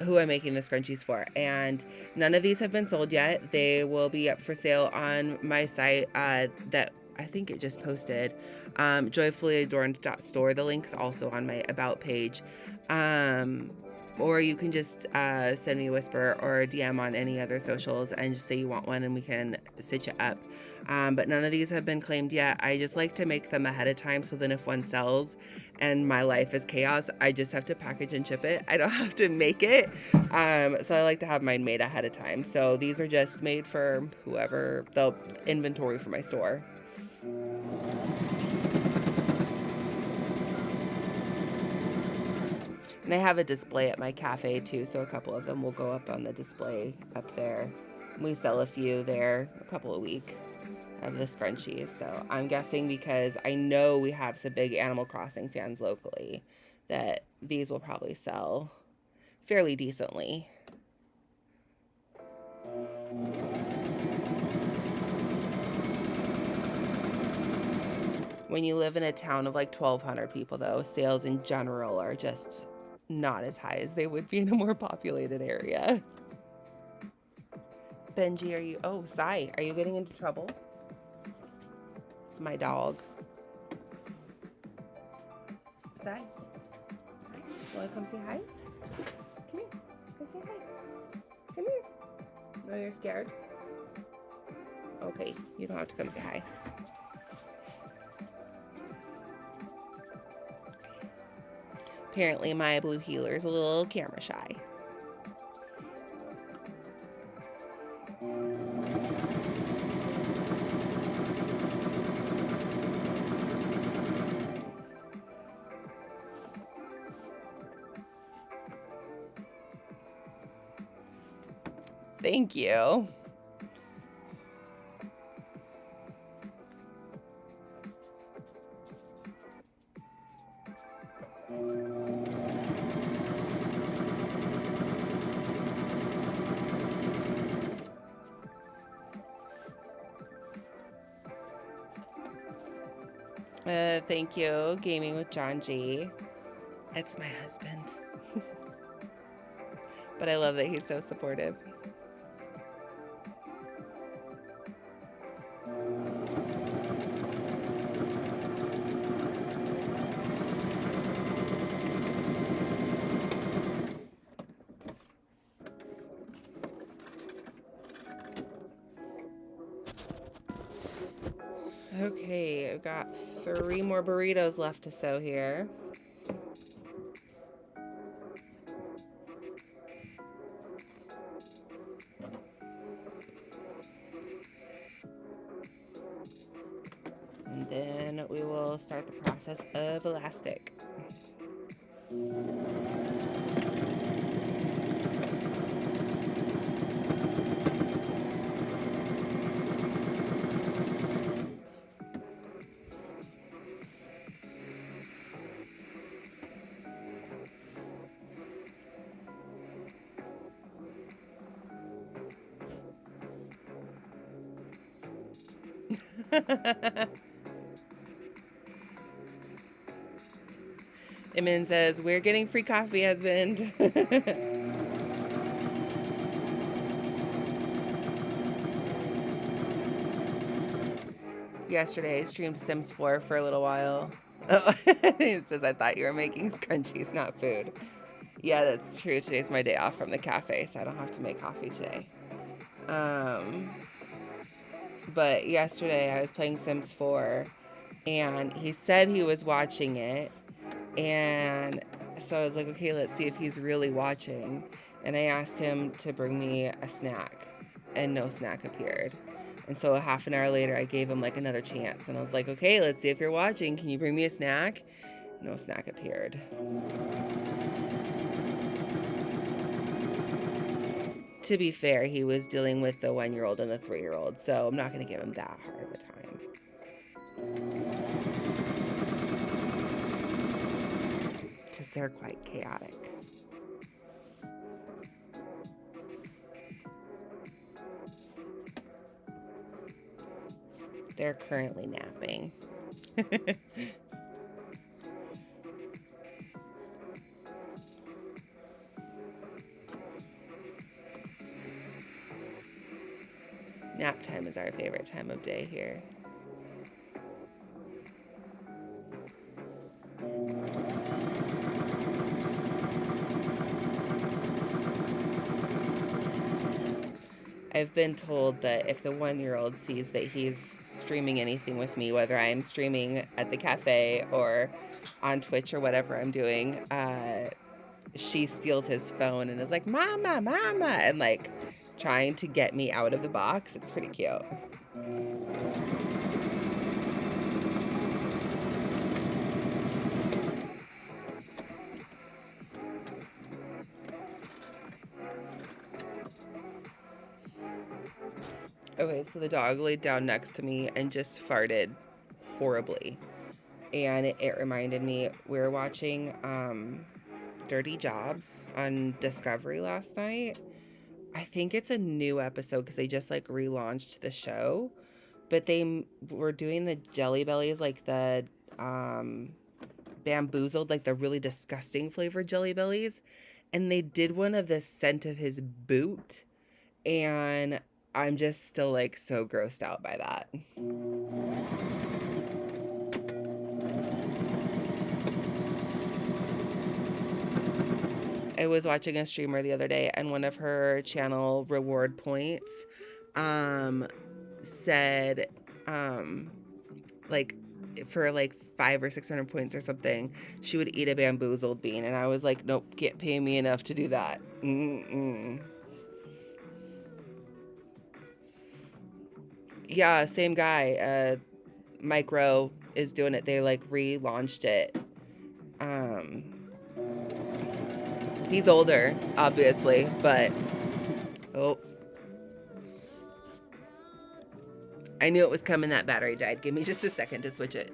Speaker 1: who I'm making the scrunchies for, and none of these have been sold yet. They will be up for sale on my site that I think it just posted, joyfullyadorned.store. The link's also on my about page. Or you can just send me a whisper or a DM on any other socials and just say you want one, and we can stitch it up. But none of these have been claimed yet. I just like to make them ahead of time, so then if one sells and my life is chaos, I just have to package and ship it. I don't have to make it. So I like to have mine made ahead of time. So these are just made for whoever, the inventory for my store. And I have a display at my cafe too, so a couple of them will go up on the display up there. We sell a few there a couple a week of the scrunchies. So I'm guessing, because I know we have some big Animal Crossing fans locally, that these will probably sell fairly decently. When you live in a town of like 1,200 people, though, sales in general are just not as high as they would be in a more populated area. Benji, are you... Oh, Sai, are you getting into trouble? It's my dog. Sai? Hi. You want to come say hi? Come here. Come say hi. Come here. No, you're scared? Okay, you don't have to come say hi. Apparently my blue heeler is a little camera shy. Thank you. Thank you, Gaming with John G. It's my husband. But I love that he's so supportive. Okay, I've got 3 more burritos left to sew here. And then we will start the process of elastic. Imin says, we're getting free coffee, husband. Yesterday, I streamed Sims 4 for a little while. Oh, it says, I thought you were making scrunchies, not food. Yeah, that's true. Today's my day off from the cafe, so I don't have to make coffee today. But yesterday, I was playing Sims 4, and he said he was watching it. And so I was like, okay, let's see if he's really watching. And I asked him to bring me a snack, and no snack appeared. And so a half an hour later, I gave him like another chance. And I was like, okay, let's see if you're watching. Can you bring me a snack? No snack appeared. To be fair, he was dealing with the 1-year-old and the 3-year-old, so I'm not going to give him that hard of a time. Because they're quite chaotic. They're currently napping. Nap time is our favorite time of day here. I've been told that if the 1-year-old sees that he's streaming anything with me, whether I'm streaming at the cafe or on Twitch or whatever I'm doing, she steals his phone and is like, Mama, Mama, and like trying to get me out of the box. It's pretty cute. Okay, so the dog laid down next to me and just farted horribly. And it reminded me, we were watching Dirty Jobs on Discovery last night. I think it's a new episode because they just like relaunched the show. But they were doing the Jelly Bellies, like the bamboozled, like the really disgusting flavored Jelly Bellies. And they did one of the scent of his boot. And I'm just still like so grossed out by that. I was watching a streamer the other day, and one of her channel reward points said like for like 500 or 600 points or something, she would eat a bamboozled bean, and I was like, nope, can't pay me enough to do that. Yeah, same guy. Micro is doing it. They like relaunched it. Um, he's older, obviously, but oh, I knew it was coming. That battery died. Give me just a second to switch it.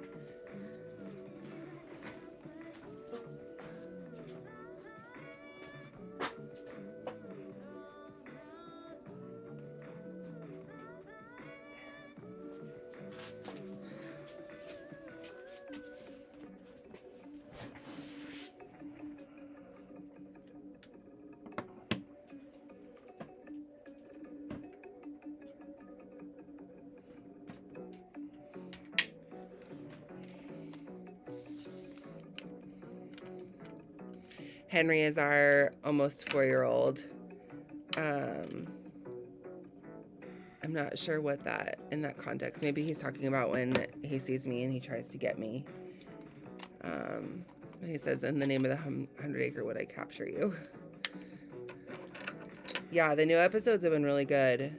Speaker 1: Henry is our almost 4-year-old. I'm not sure what that in that context. Maybe he's talking about when he sees me and he tries to get me. He says, "In the name of the 100-acre wood, I capture you." Yeah, the new episodes have been really good.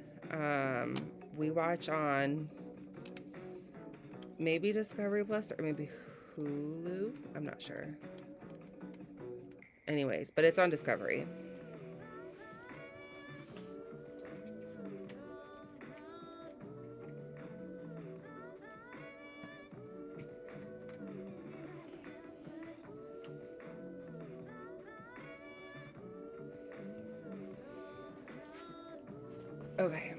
Speaker 1: We watch on maybe Discovery Plus or maybe Hulu. I'm not sure. Anyways, but it's on Discovery. Okay.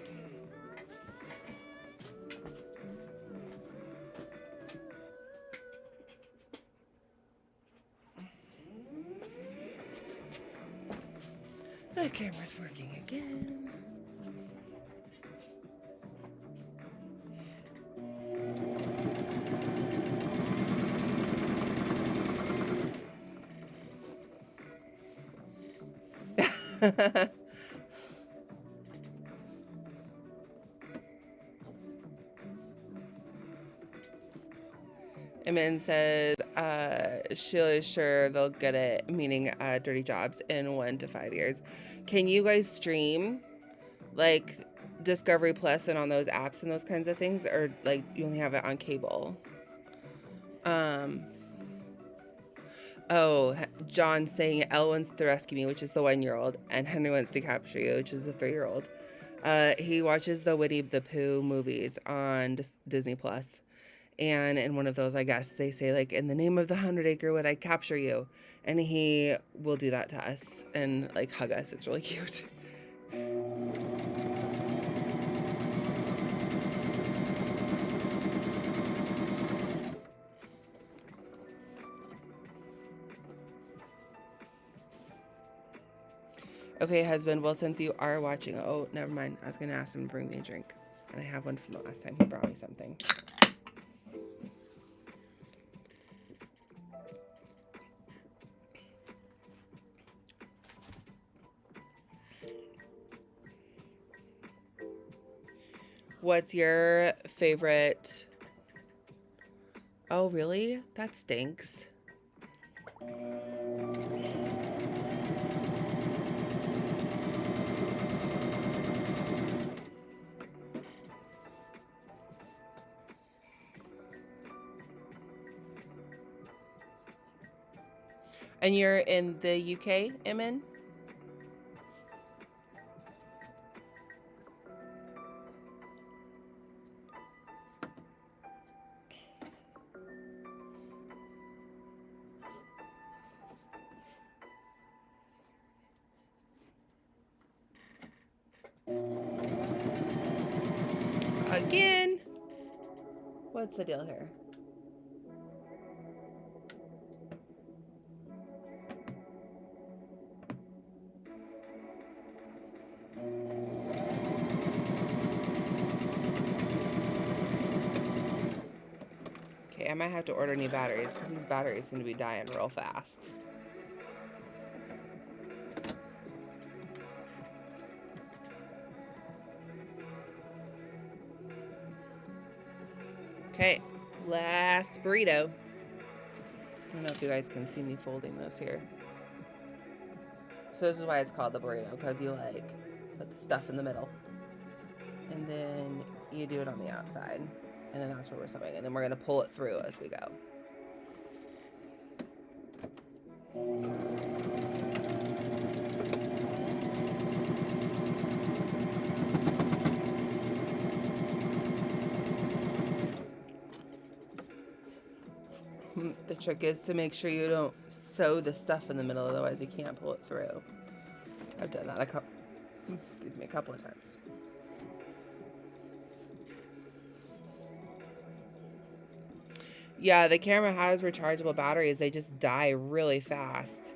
Speaker 1: The camera's working again. Emin says she is sure they'll get it, meaning dirty jobs, in 1 to 5 years. Can you guys stream like Discovery Plus and on those apps and those kinds of things, or like you only have it on cable? Oh, John saying Elle wants to rescue me, which is the 1-year-old, and Henry wants to capture you, which is the 3-year-old. He watches the Winnie the Pooh movies on Disney Plus. And in one of those, I guess they say like, "In the name of the 100-acre wood, I capture you," and he will do that to us and like hug us. It's really cute. Okay, husband. Well, since you are watching, oh, never mind. I was gonna ask him to bring me a drink, and I have one from the last time he brought me something. What's your favorite? Oh, really? That stinks. And you're in the UK, Emin? Again? What's the deal here? I might have to order new batteries because these batteries seem to be dying real fast. Okay, last burrito. I don't know if you guys can see me folding this here. So this is why it's called the burrito, because you like put the stuff in the middle. And then you do it on the outside. And then that's where we're sewing. And then we're going to pull it through as we go. The trick is to make sure you don't sew the stuff in the middle, otherwise you can't pull it through. I've done that a couple of times. Yeah, the camera has rechargeable batteries. They just die really fast.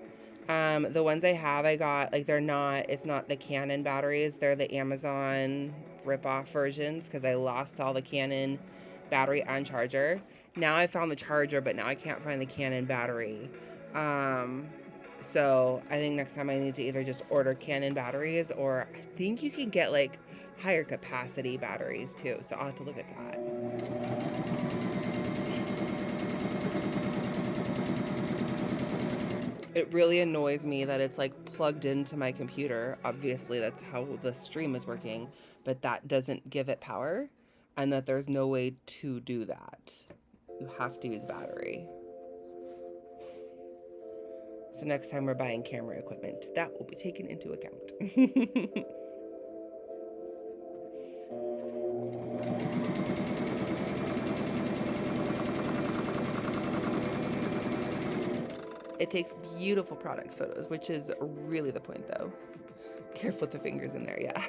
Speaker 1: The ones I have, I got, like, it's not the Canon batteries. They're the Amazon rip-off versions because I lost all the Canon battery and charger. Now I found the charger, but now I can't find the Canon battery. So I think next time I need to either just order Canon batteries, or I think you can get, like, higher capacity batteries too. So I'll have to look at that. It really annoys me that it's like plugged into my computer. Obviously, that's how the stream is working, but that doesn't give it power, and that there's no way to do that. You have to use battery. So next time we're buying camera equipment, that will be taken into account. It takes beautiful product photos, which is really the point though. Careful with the fingers in there, yeah.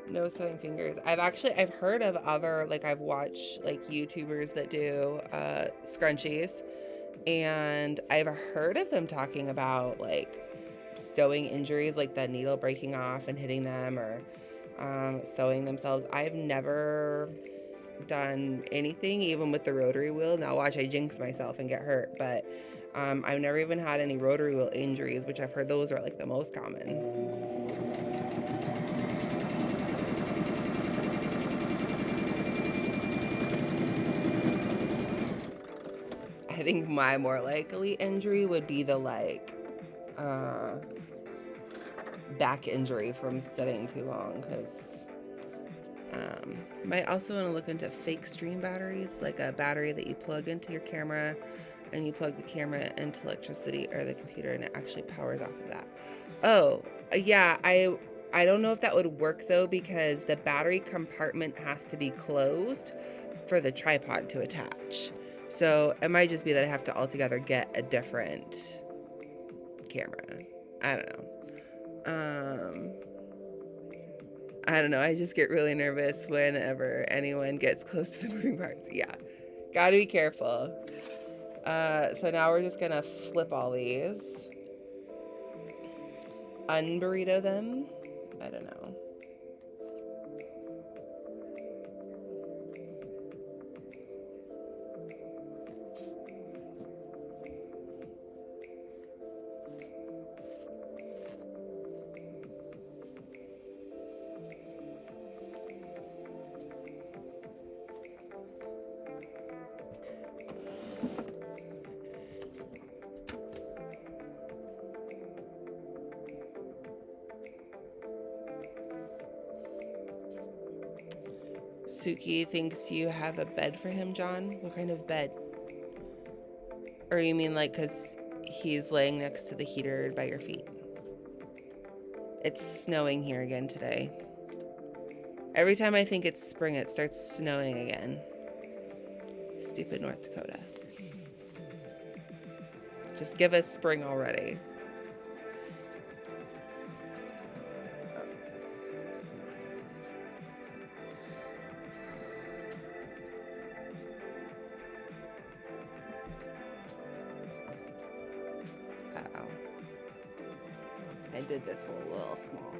Speaker 1: No sewing fingers. I've heard of other, like, I've watched like YouTubers that do scrunchies, and I've heard of them talking about like sewing injuries, like the needle breaking off and hitting them, or sewing themselves. I've never done anything, even with the rotary wheel. Now watch, I jinx myself and get hurt, but I've never even had any rotary wheel injuries, which I've heard those are like the most common. I think my more likely injury would be the like back injury from sitting too long, because might also want to look into fake stream batteries, like a battery that you plug into your camera and you plug the camera into electricity or the computer and it actually powers off of that. Oh, yeah, I don't know if that would work though, because the battery compartment has to be closed for the tripod to attach. So it might just be that I have to altogether get a different camera. I don't know. I just get really nervous whenever anyone gets close to the moving parts. Yeah, gotta be careful. So now we're just gonna flip all these. Unburrito them? I don't know. Suki thinks you have a bed for him, John. What kind of bed? Or you mean like because he's laying next to the heater by your feet? It's snowing here again today. Every time I think it's spring, it starts snowing again. Stupid North Dakota. Just give us spring already. Uh-oh. I did this one a little small.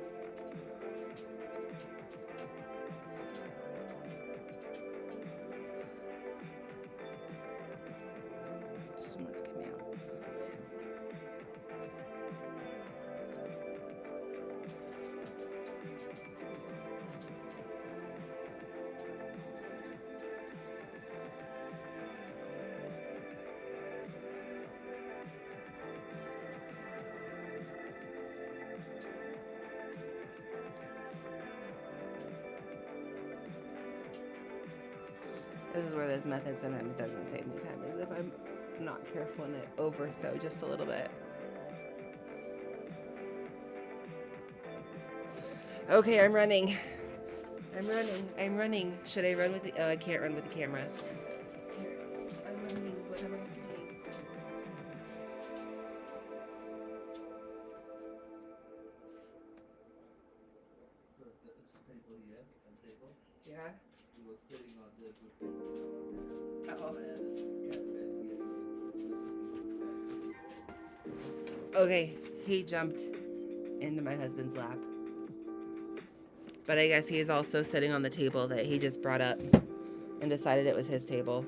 Speaker 1: This is where this method sometimes doesn't save me time, is if I'm not careful and I over sew just a little bit. Okay, I'm running. I'm running. Should I run with the, oh, I can't run with the camera. I'm running. What am I saying?
Speaker 2: So this table here and table.
Speaker 1: Yeah.
Speaker 2: He was sitting on this with
Speaker 1: Uh-oh.
Speaker 2: cat bed here.
Speaker 1: Okay, he jumped into my husband's lap. But I guess he is also sitting on the table that he just brought up and decided it was his table.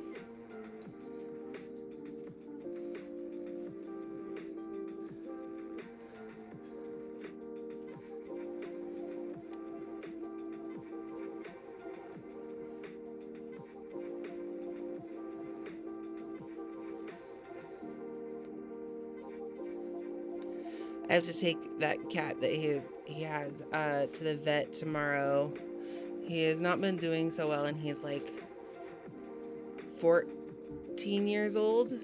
Speaker 1: I have to take that cat that he has to the vet tomorrow. He has not been doing so well, and he's like 14 years old.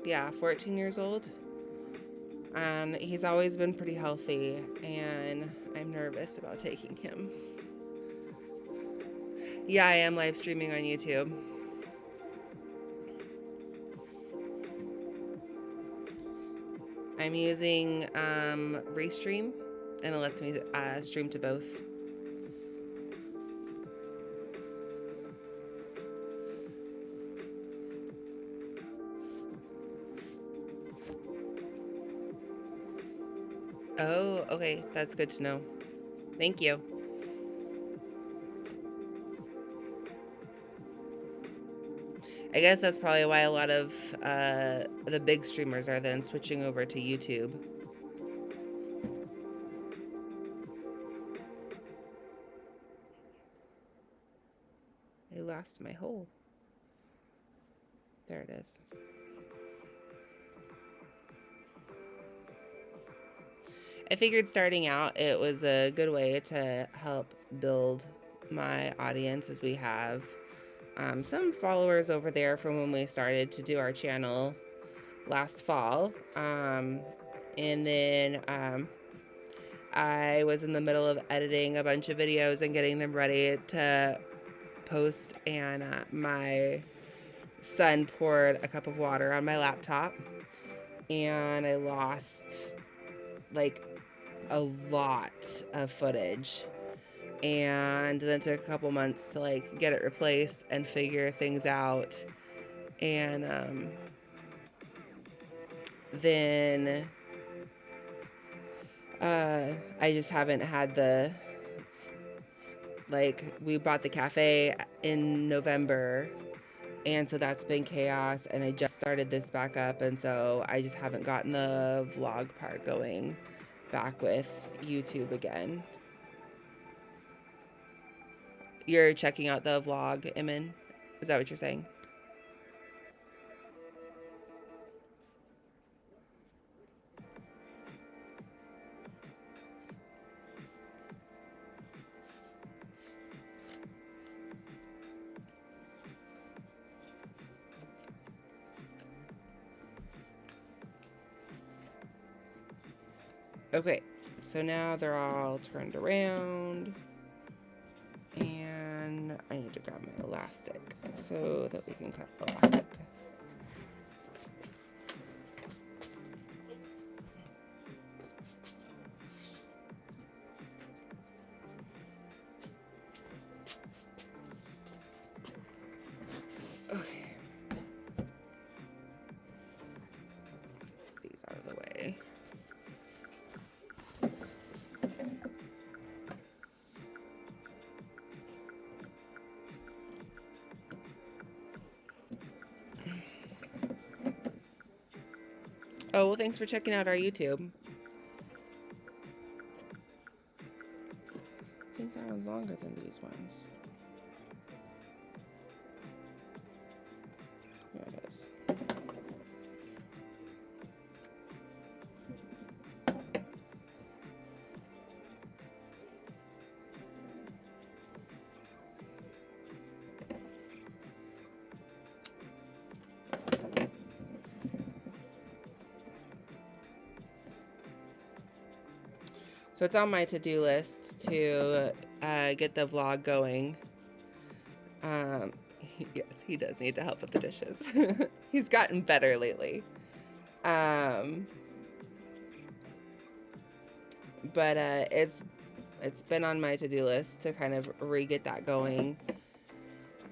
Speaker 1: Yeah, 14 years old. And he's always been pretty healthy, and I'm nervous about taking him. Yeah, I am live streaming on YouTube. I'm using Restream, and it lets me stream to both. Oh, okay, that's good to know. Thank you. I guess that's probably why a lot of the big streamers are then switching over to YouTube. I lost my hole. There it is. I figured starting out it was a good way to help build my audience, as we have some followers over there from when we started to do our channel last fall. And then I was in the middle of editing a bunch of videos and getting them ready to post, and my son poured a cup of water on my laptop, and I lost like a lot of footage, and then it took a couple months to like get it replaced and figure things out. And then I just haven't had the, like, we bought the cafe in November, and so that's been chaos, and I just started this back up, and so I just haven't gotten the vlog part going back with YouTube again. You're checking out the vlog, Emin? Is that what you're saying? Okay, so now they're all turned around, and I need to grab my elastic so that we can cut elastic. Okay. These out of the way. Oh, well, thanks for checking out our YouTube. I think that one's longer than these ones. Here it is. So it's on my to-do list to get the vlog going. Yes, he does need to help with the dishes. He's gotten better lately. But it's been on my to-do list to kind of re-get that going.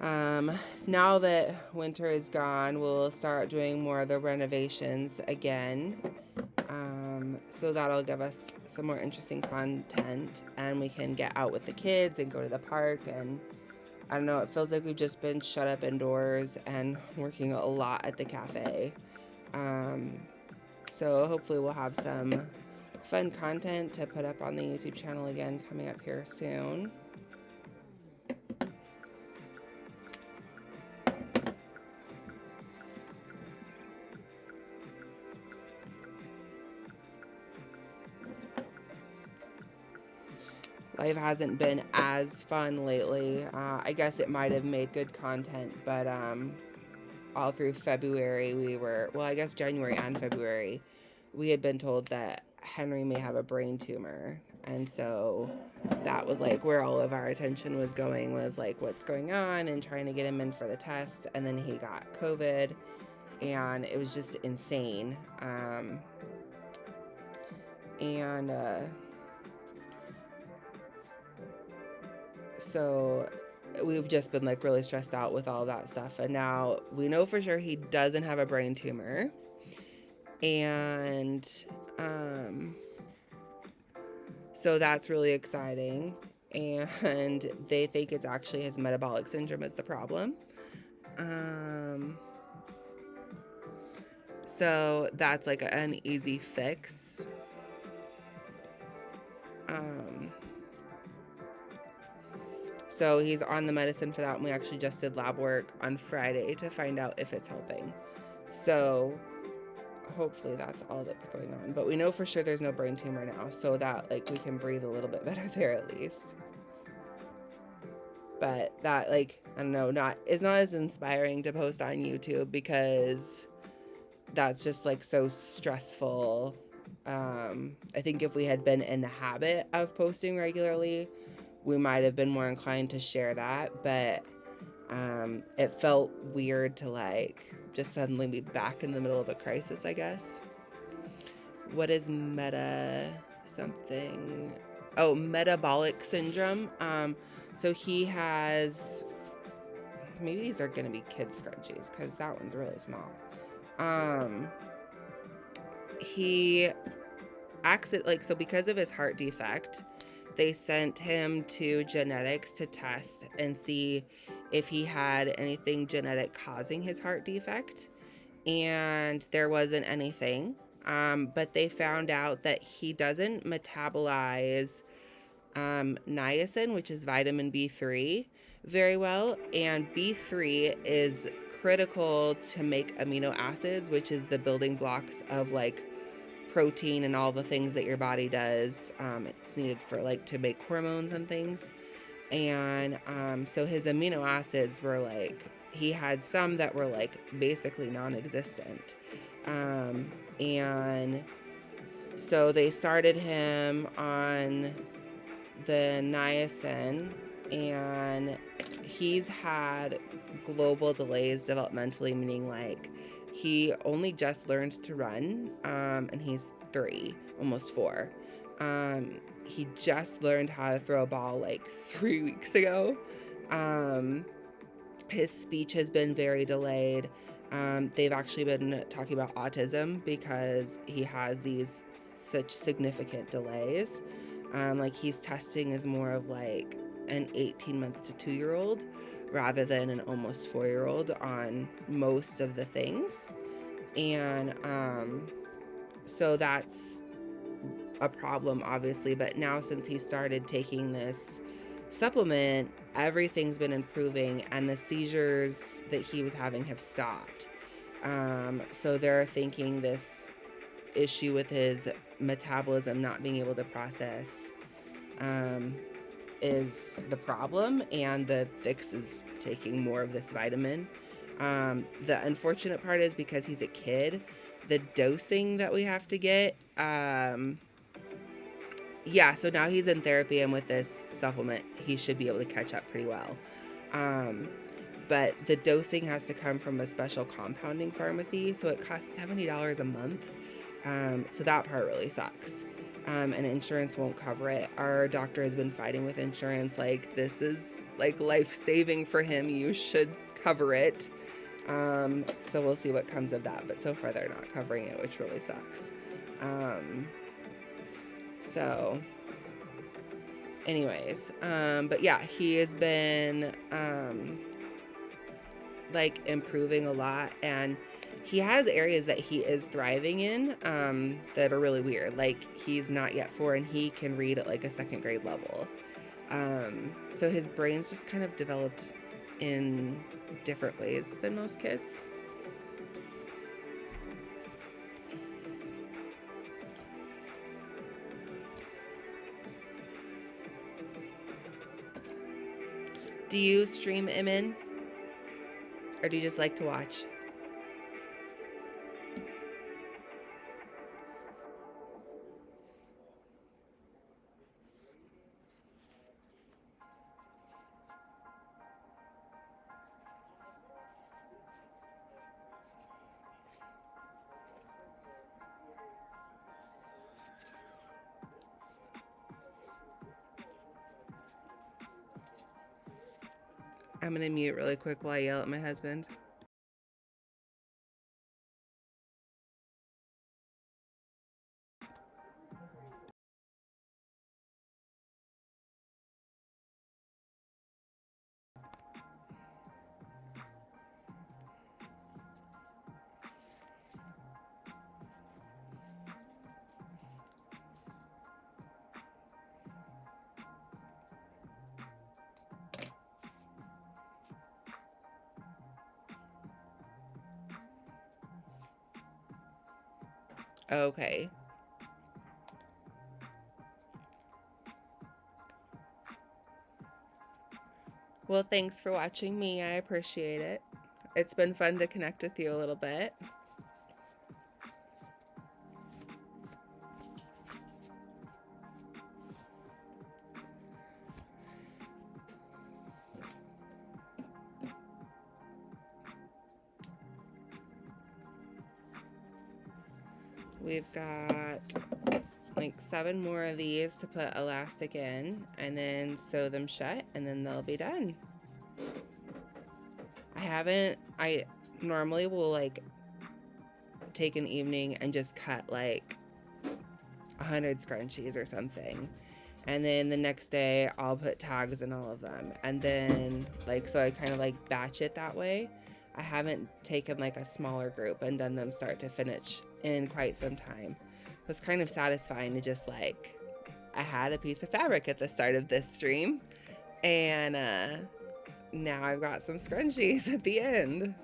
Speaker 1: Now that winter is gone, we'll start doing more of the renovations again. So that'll give us some more interesting content, and we can get out with the kids and go to the park. And I don't know, it feels like we've just been shut up indoors and working a lot at the cafe. So hopefully we'll have some fun content to put up on the YouTube channel again coming up here soon. Life hasn't been as fun lately. I guess it might have made good content, but all through February I guess January and February, we had been told that Henry may have a brain tumor. And so that was like where all of our attention was going, was like what's going on and trying to get him in for the test. And then he got COVID, and it was just insane. So we've just been like really stressed out with all that stuff. And now we know for sure he doesn't have a brain tumor. And so that's really exciting. And they think it's actually his metabolic syndrome is the problem. So that's like an easy fix. So he's on the medicine for that, and we actually just did lab work on Friday to find out if it's helping. So hopefully that's all that's going on. But we know for sure there's no brain tumor now, so that like we can breathe a little bit better there at least. But that, like, I don't know, it's not as inspiring to post on YouTube because that's just like so stressful. I think if we had been in the habit of posting regularly, we might have been more inclined to share that, but it felt weird to like just suddenly be back in the middle of a crisis, I guess. What is metabolic syndrome? So he has, maybe these are gonna be kid scrunchies because that one's really small. He so because of his heart defect, they sent him to genetics to test and see if he had anything genetic causing his heart defect. And there wasn't anything. But they found out that he doesn't metabolize niacin, which is vitamin B3, very well. And B3 is critical to make amino acids, which is the building blocks of like protein and all the things that your body does. It's needed for like to make hormones and things. And so his amino acids were like, he had some that were like basically non-existent. And so they started him on the niacin, and he's had global delays developmentally, meaning like he only just learned to run, and he's 3, almost 4. He just learned how to throw a ball like 3 weeks ago. His speech has been very delayed. They've actually been talking about autism because he has these such significant delays. Like he's testing as more of like an 18-month to 2-year-old rather than an almost 4-year-old on most of the things. And so that's a problem, obviously. But now since he started taking this supplement, everything's been improving, and the seizures that he was having have stopped. So they're thinking this issue with his metabolism not being able to process is the problem, and the fix is taking more of this vitamin. The unfortunate part is because he's a kid, the dosing that we have to get, yeah, so now he's in therapy, and with this supplement, he should be able to catch up pretty well. Um, but the dosing has to come from a special compounding pharmacy, so it costs $70 a month. So that part really sucks. And insurance won't cover it. Our doctor has been fighting with insurance, like, this is like life saving for him. You should cover it. So we'll see what comes of that. But so far, they're not covering it, which really sucks. So, anyways, but yeah, he has been like improving a lot, and he has areas that he is thriving in that are really weird. Like, he's not yet 4 and he can read at like a 2nd grade level. So his brain's just kind of developed in different ways than most kids. Do you stream Imin? Or do you just like to watch? I'm gonna mute really quick while I yell at my husband. Okay. Well, thanks for watching me. I appreciate it. It's been fun to connect with you a little bit. We've got like 7 more of these to put elastic in, and then sew them shut, and then they'll be done. I normally will like take an evening and just cut like 100 scrunchies or something, and then the next day I'll put tags in all of them, and then like, so I kind of like batch it that way. I haven't taken like a smaller group and done them start to finish in quite some time. It was kind of satisfying to just like, I had a piece of fabric at the start of this stream, and now I've got some scrunchies at the end.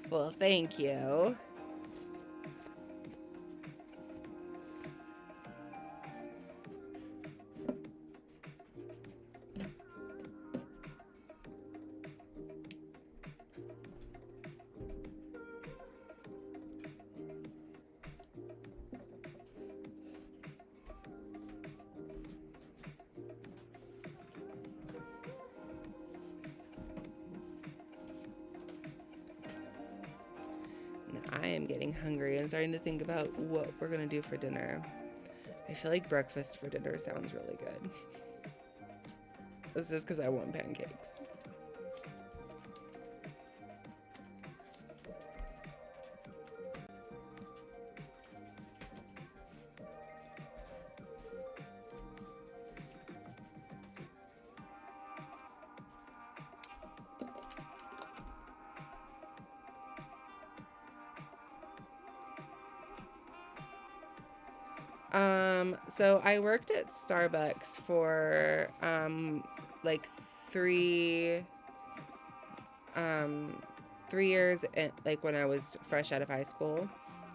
Speaker 1: Well, thank you. I am getting hungry and starting to think about what we're gonna do for dinner. I feel like breakfast for dinner sounds really good. It's just because I want pancakes. So I worked at Starbucks for like 3 3 years, like when I was fresh out of high school,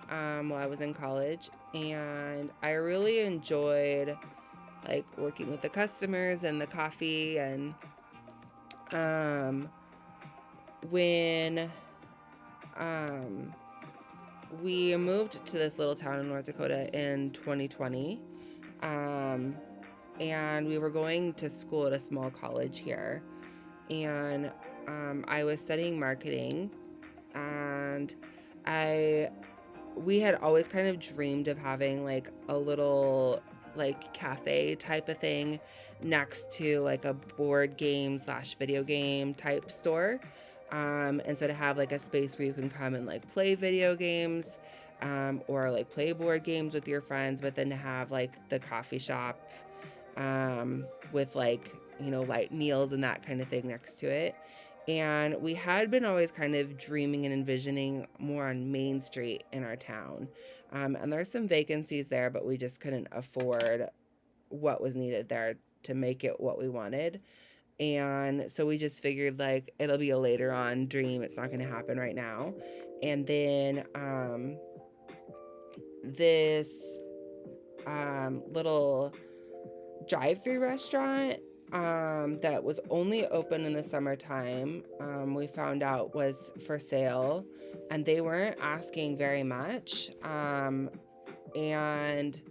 Speaker 1: while I was in college, and I really enjoyed like working with the customers and the coffee. And um, when um, we moved to this little town in North Dakota in 2020, um, and we were going to school at a small college here. And I was studying marketing, and I we had always kind of dreamed of having like a little like cafe type of thing next to like a board game slash video game type store. And so to have like a space where you can come and like play video games, or like play board games with your friends, but then to have like the coffee shop, with like, light meals and that kind of thing next to it. And we had been always kind of dreaming and envisioning more on Main Street in our town. And there's some vacancies there, but we just couldn't afford what was needed there to make it what we wanted. And so we just figured like it'll be a later on dream. It's not going to happen right now. And then this little drive-through restaurant that was only open in the summertime, we found out was for sale, and they weren't asking very much. And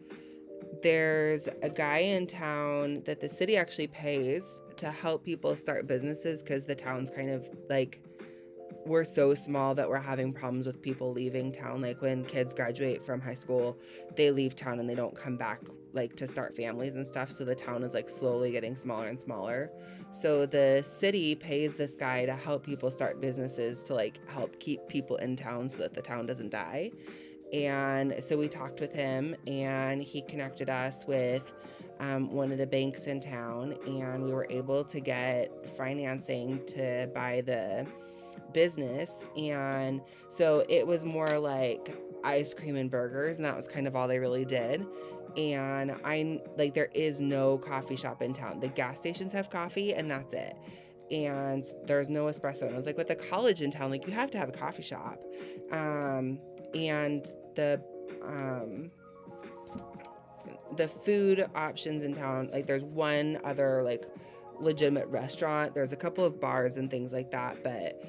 Speaker 1: there's a guy in town that the city actually pays to help people start businesses because the town's kind of like, we're so small that we're having problems with people leaving town. Like when kids graduate from high school, they leave town and they don't come back like to start families and stuff. So the town is like slowly getting smaller and smaller. So the city pays this guy to help people start businesses to like help keep people in town so that the town doesn't die. And so we talked with him, and he connected us with one of the banks in town, and we were able to get financing to buy the business. And so it was more like ice cream and burgers, and that was kind of all they really did. And I like, there is no coffee shop in town. The gas stations have coffee and that's it. And there's no espresso. And I was like, with the college in town, like you have to have a coffee shop. And um the food options in town, like there's one other like legitimate restaurant. There's a couple of bars and things like that, but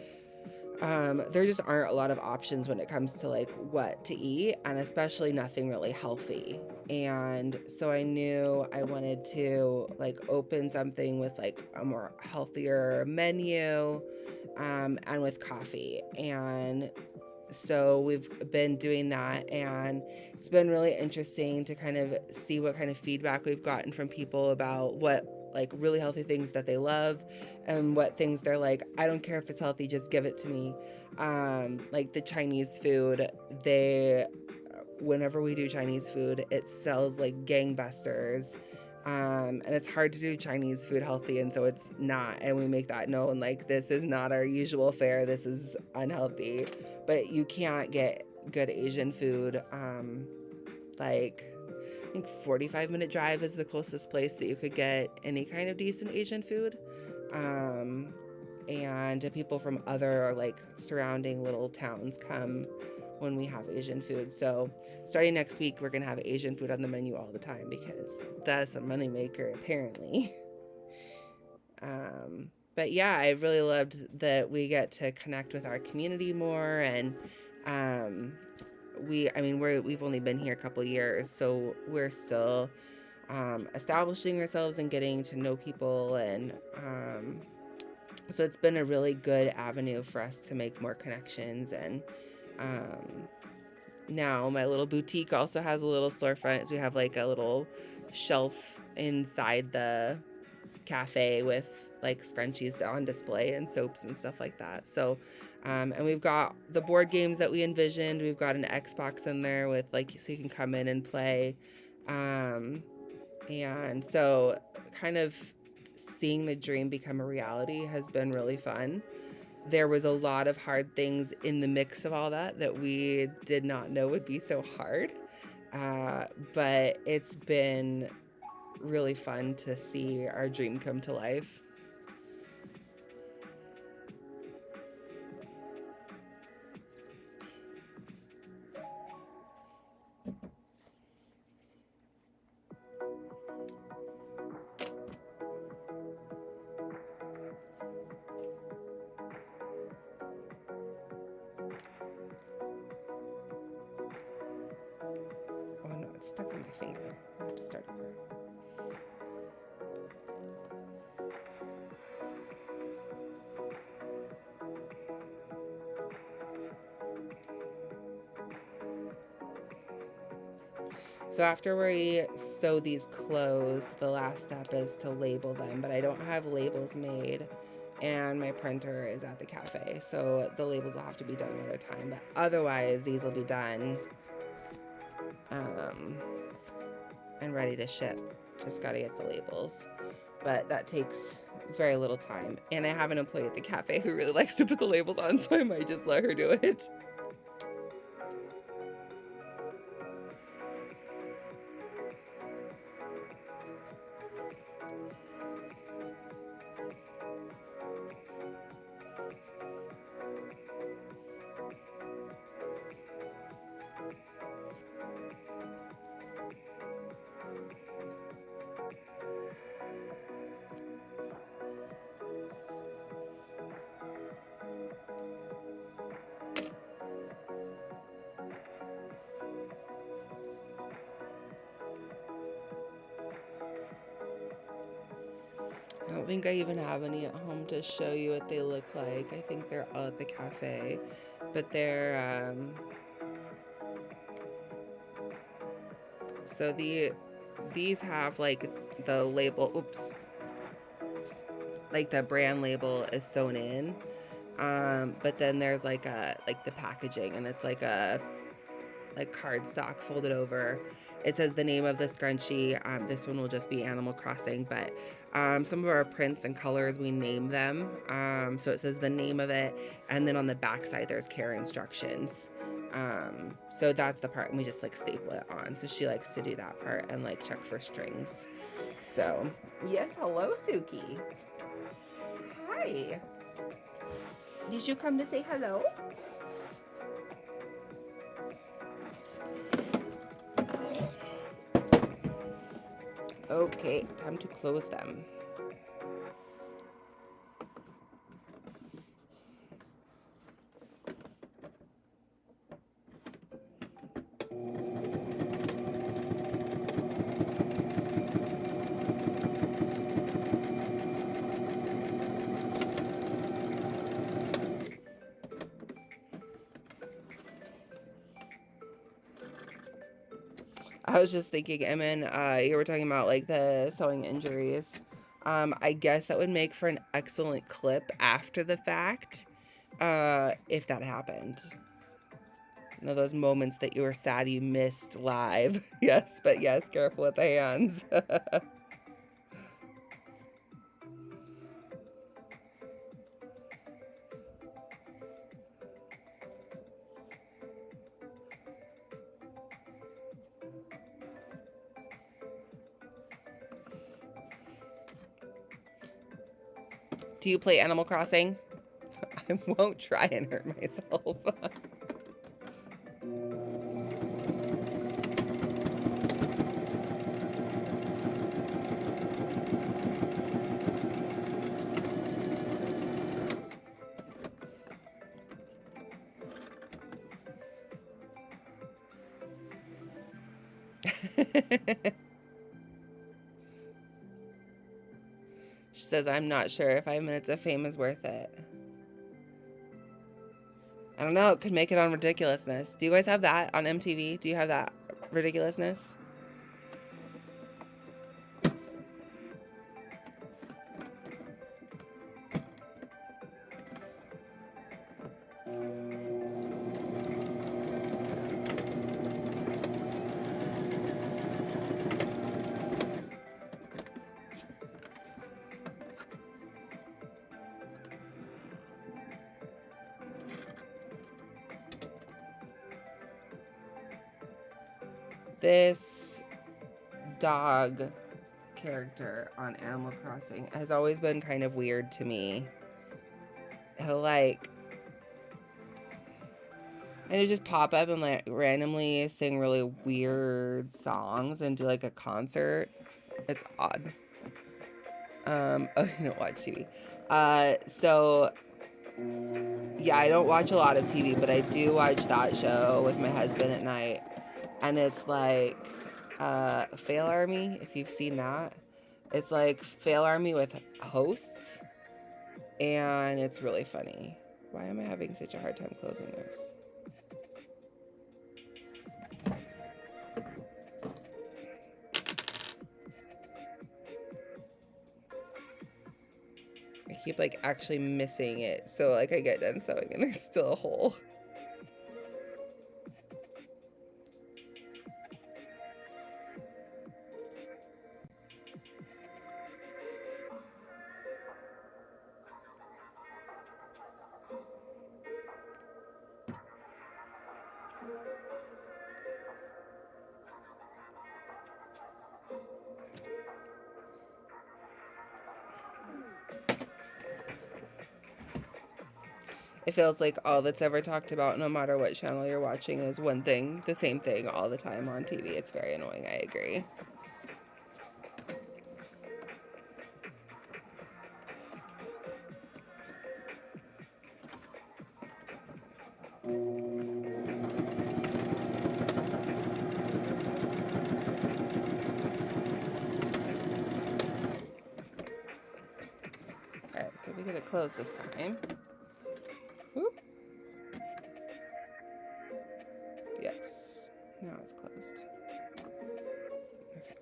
Speaker 1: there just aren't a lot of options when it comes to like what to eat, and especially nothing really healthy. And so I knew I wanted to like open something with like a more healthier menu, and with coffee. And so we've been doing that, and it's been really interesting to kind of see what kind of feedback we've gotten from people about what like really healthy things that they love, and what things they're like, I don't care if it's healthy, just give it to me. Like the Chinese food, they whenever we do Chinese food, it sells like gangbusters. And it's hard to do Chinese food healthy, and so it's not. And we make that known, like this is not our usual fare. This is unhealthy. But you can't get good Asian food. Like I think 45-minute drive is the closest place that you could get any kind of decent Asian food. Um, and people from other like surrounding little towns come when we have Asian food. So starting next week, we're gonna have Asian food on the menu all the time because that's a moneymaker apparently. But yeah, I really loved that we get to connect with our community more, and um, we've only been here a couple years, so we're still establishing ourselves and getting to know people. And so it's been a really good avenue for us to make more connections. And um, now my little boutique also has a little storefront. So we have like a little shelf inside the cafe with like scrunchies on display and soaps and stuff like that. So and we've got the board games that we envisioned. We've got an Xbox in there with like, so you can come in and play. And so kind of seeing the dream become a reality has been really fun. There was a lot of hard things in the mix of all that that we did not know would be so hard. But it's been really fun to see our dream come to life. stuck on my finger. I have to start over. So after we sew these closed, the last step is to label them, but I don't have labels made and my printer is at the cafe, so the labels will have to be done another time, but otherwise these will be done and ready to ship. Just gotta get the labels, but that takes very little time, and I have an employee at the cafe who really likes to put the labels on, so I might just let her do it. I don't think I even have any at home to show you what they look like. I think they're all at the cafe, but they're so these have like the label, oops, like the brand label is sewn in, but then there's like the packaging, and it's like cardstock folded over. It says the name of the scrunchie. This one will just be Animal Crossing, but some of our prints and colors, we name them. So it says the name of it, and then on the back side there's care instructions. So that's the part, and we just like staple it on. So she likes to do that part and like check for strings. So yes, hello Suki. Hi. Did you come to say hello? Okay, time to close them. I was just thinking, Emin, you were talking about like the sewing injuries. I guess that would make for an excellent clip after the fact, if that happened. You know, those moments that you were sad you missed live. Yes, but yes, careful with the hands. Do you play Animal Crossing? I won't try and hurt myself. She says, I'm not sure if 5 minutes of fame is worth it. I don't know. It could make it on Ridiculousness. Do you guys have that on MTV? Do you have that Ridiculousness? This dog character on Animal Crossing has always been kind of weird to me. He'll just pop up and like randomly sing really weird songs and do like a concert. It's odd. Oh, you don't watch TV. So yeah, I don't watch a lot of TV, but I do watch that show with my husband at night. And it's like, Fail Army, if you've seen that. It's like Fail Army with hosts, and it's really funny. Why am I having such a hard time closing this? I keep like actually missing it, so like I get done sewing and there's still a hole. It feels like all that's ever talked about, no matter what channel you're watching, is one thing, the same thing all the time on TV. It's very annoying, I agree. Alright, so we get it closed this time. Whoop. Yes. Now it's closed. Okay.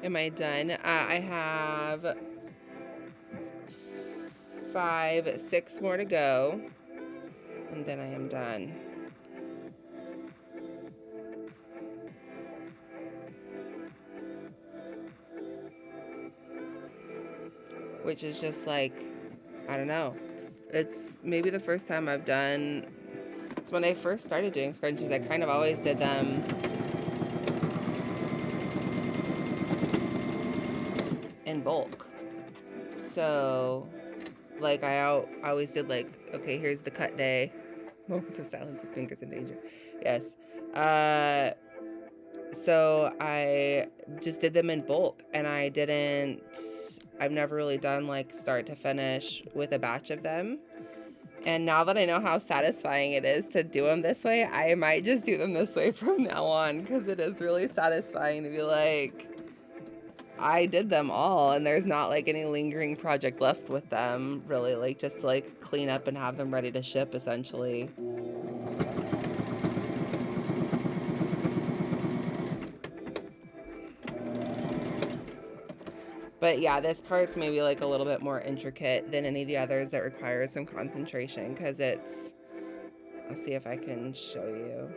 Speaker 1: Am I done? I have 6 more to go, and then I am done. Which is just like, I don't know. It's maybe the first time I've done. So when I first started doing scrunchies, I kind of always did them in bulk. So, like, I always did, like, okay, here's the cut day. Moments of silence with fingers in danger. Yes. So I just did them in bulk, and I've never really done, like, start to finish with a batch of them. And now that I know how satisfying it is to do them this way, I might just do them this way from now on, because it is really satisfying to be like, I did them all, and there's not, like, any lingering project left with them, really, like, just to, like, clean up and have them ready to ship, essentially. But yeah, this part's maybe, like, a little bit more intricate than any of the others that require some concentration, because it's... I'll see if I can show you.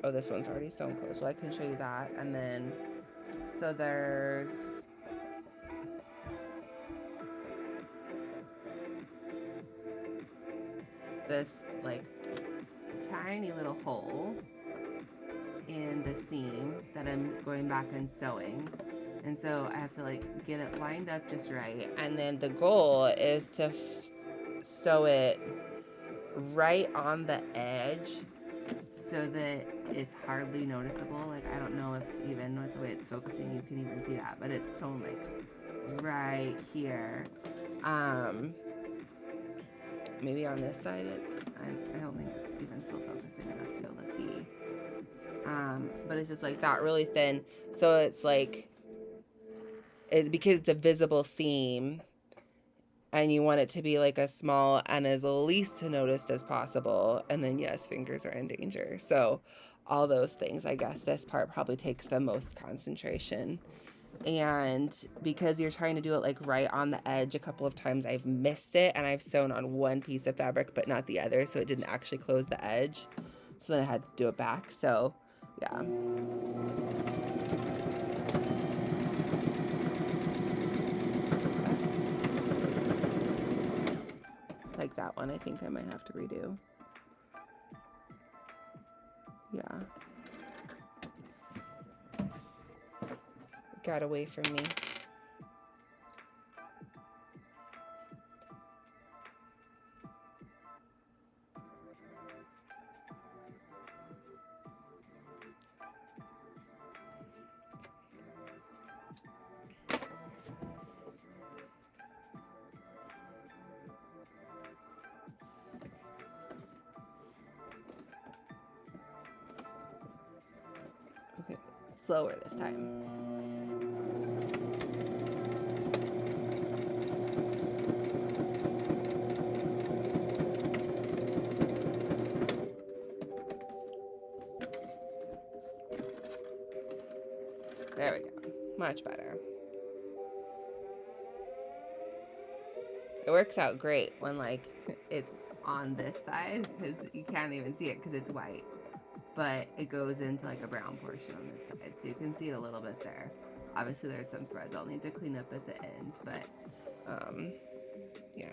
Speaker 1: Oh, this one's already sewn closed. Well, I can show you that. And then, so there's this, like, tiny little hole in the seam that I'm going back and sewing. And so I have to, like, get it lined up just right. And then the goal is to sew it right on the edge so that it's hardly noticeable. Like, I don't know if even with the way it's focusing you can even see that, but it's sewn, like, right here. Maybe on this side I don't think it's even still focusing enough to be able to see. But it's just, like, that really thin. So it's like, because it's a visible seam, and you want it to be, like, as small and as least noticed as possible. And then, yes, fingers are in danger. So all those things, I guess this part probably takes the most concentration. And because you're trying to do it, like, right on the edge, a couple of times I've missed it, and I've sewn on one piece of fabric but not the other, so it didn't actually close the edge. So then I had to do it back. So yeah. Like that one, I think I might have to redo. Yeah. Got away from me. Okay, slower this time. There we go. Much better. It works out great when, like, it's on this side, because you can't even see it because it's white. But it goes into, like, a brown portion on this side, so you can see it a little bit there. Obviously there's some threads I'll need to clean up at the end, but yeah,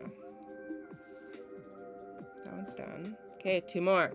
Speaker 1: that one's done. Okay, 2 more.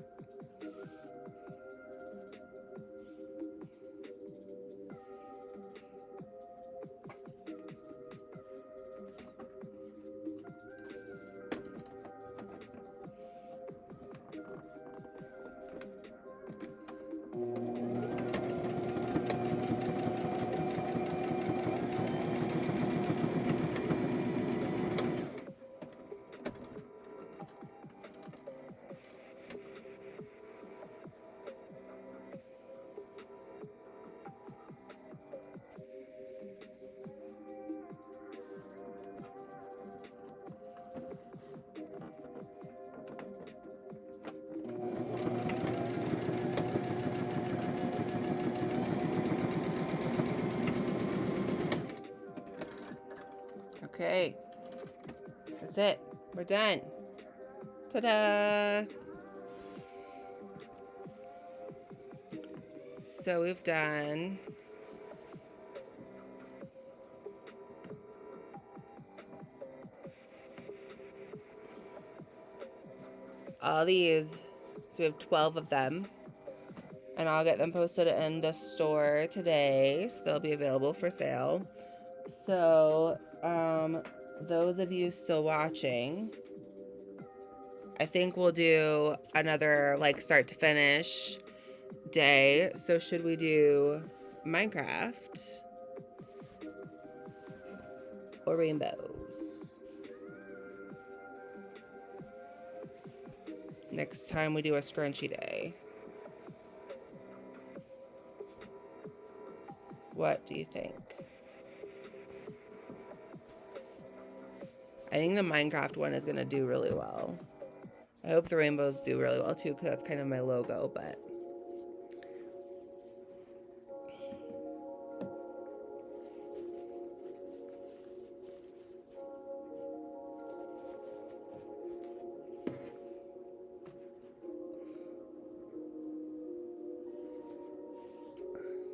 Speaker 1: Okay, that's it. We're done. Ta-da! So we've done all these. So we have 12 of them. And I'll get them posted in the store today, so they'll be available for sale. So, those of you still watching, I think we'll do another like start to finish day. So should we do Minecraft or rainbows? Next time we do a scrunchie day. What do you think? I think the Minecraft one is going to do really well. I hope the rainbows do really well too, because that's kind of my logo, but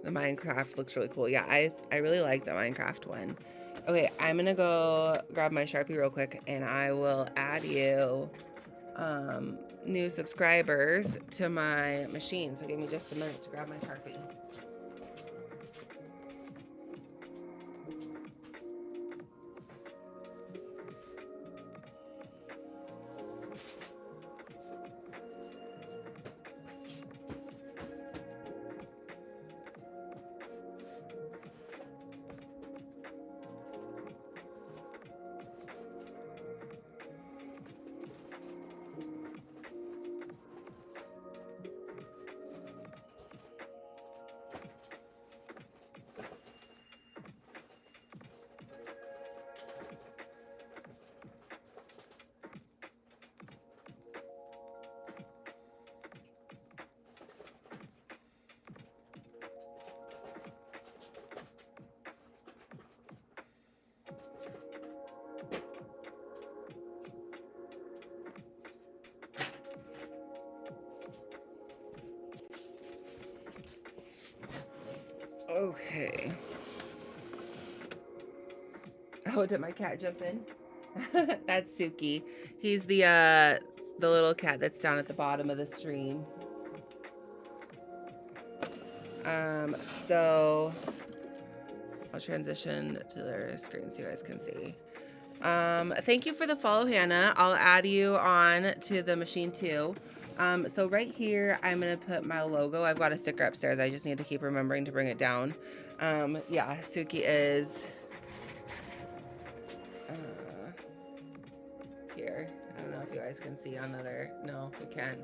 Speaker 1: the Minecraft looks really cool. Yeah, I really like the Minecraft one. Okay, I'm gonna go grab my Sharpie real quick and I will add you new subscribers to my machine. So give me just a minute to grab my Sharpie. Okay. Oh, did my cat jump in? That's Suki. He's the little cat that's down at the bottom of the stream. So I'll transition to their screen so you guys can see. Thank you for the follow, Hannah. I'll add you on to the machine too. So right here, I'm gonna put my logo. I've got a sticker upstairs. I just need to keep remembering to bring it down. Yeah, Suki is here. I don't know if you guys can see on other. No, you can.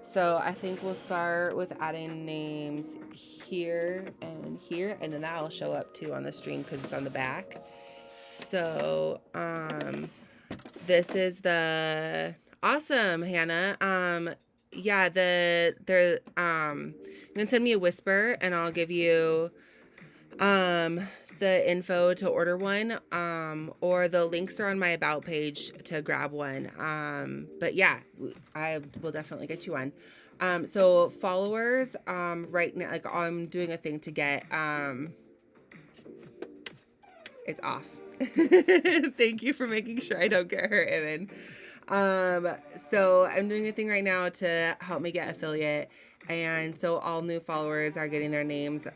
Speaker 1: So I think we'll start with adding names here, and then that'll show up too on the stream because it's on the back. So, this is the awesome, Hannah. Yeah, you can send me a whisper and I'll give you, the info to order one, or the links are on my about page to grab one. But yeah, I will definitely get you one. So followers, right now, like I'm doing a thing to get, it's off. Thank you for making sure I don't get hurt, Evan. So I'm doing a thing right now to help me get affiliate. And so all new followers are getting their names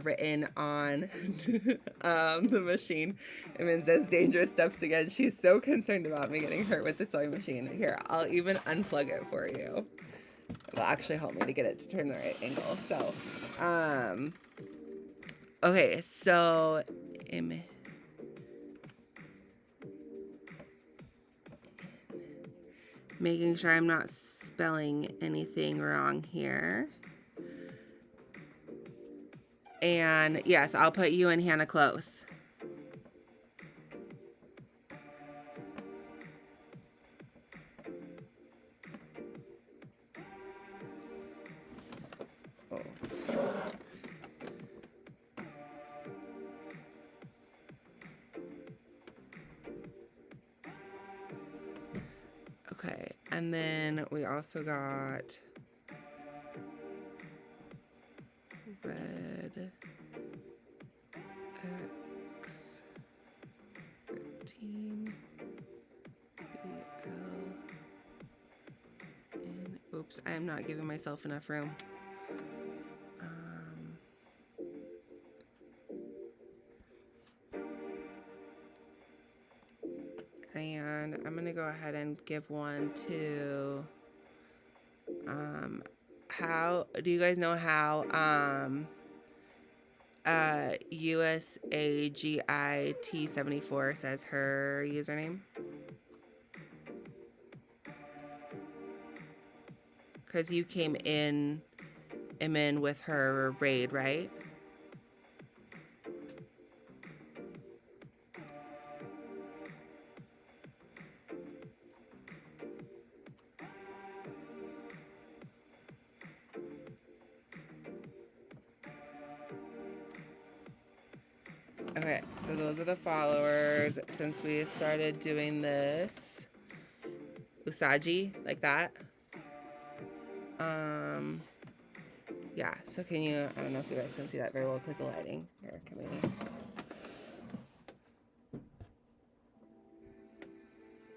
Speaker 1: written on the machine. Evan says dangerous steps again. She's so concerned about me getting hurt with the sewing machine. Here, I'll even unplug it for you. It'll actually help me to get it to turn the right angle. So, okay, so making sure I'm not spelling anything wrong here. And yes, I'll put you and Hannah close. Oh. Okay, and then we also got red X 13 BL in. Oops, I am not giving myself enough room. And I'm gonna go ahead and give one to how do you guys know how USAGIT74 says her username? Because you came in with her raid, right? Okay, so those are the followers since we started doing this. Usagi, like that. Yeah, so can you, I don't know if you guys can see that very well because of the lighting. Here, can we?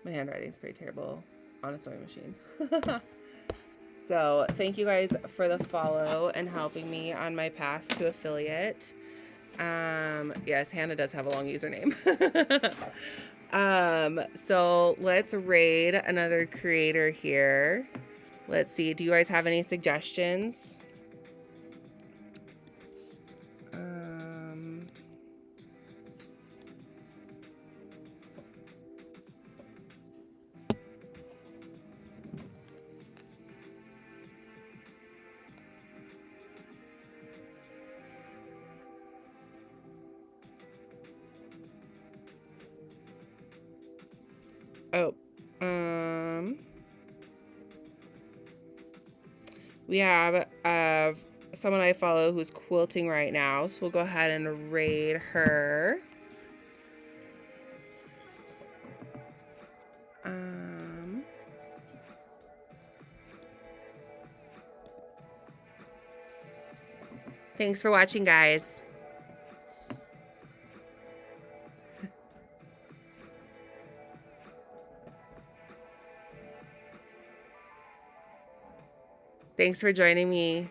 Speaker 1: My handwriting's pretty terrible on a sewing machine. So thank you guys for the follow and helping me on my path to affiliate. Yes, Hannah does have a long username. So let's raid another creator here. Let's see, do you guys have any suggestions? Oh, we have someone I follow who's quilting right now, so we'll go ahead and raid her. Thanks for watching, guys. Thanks for joining me.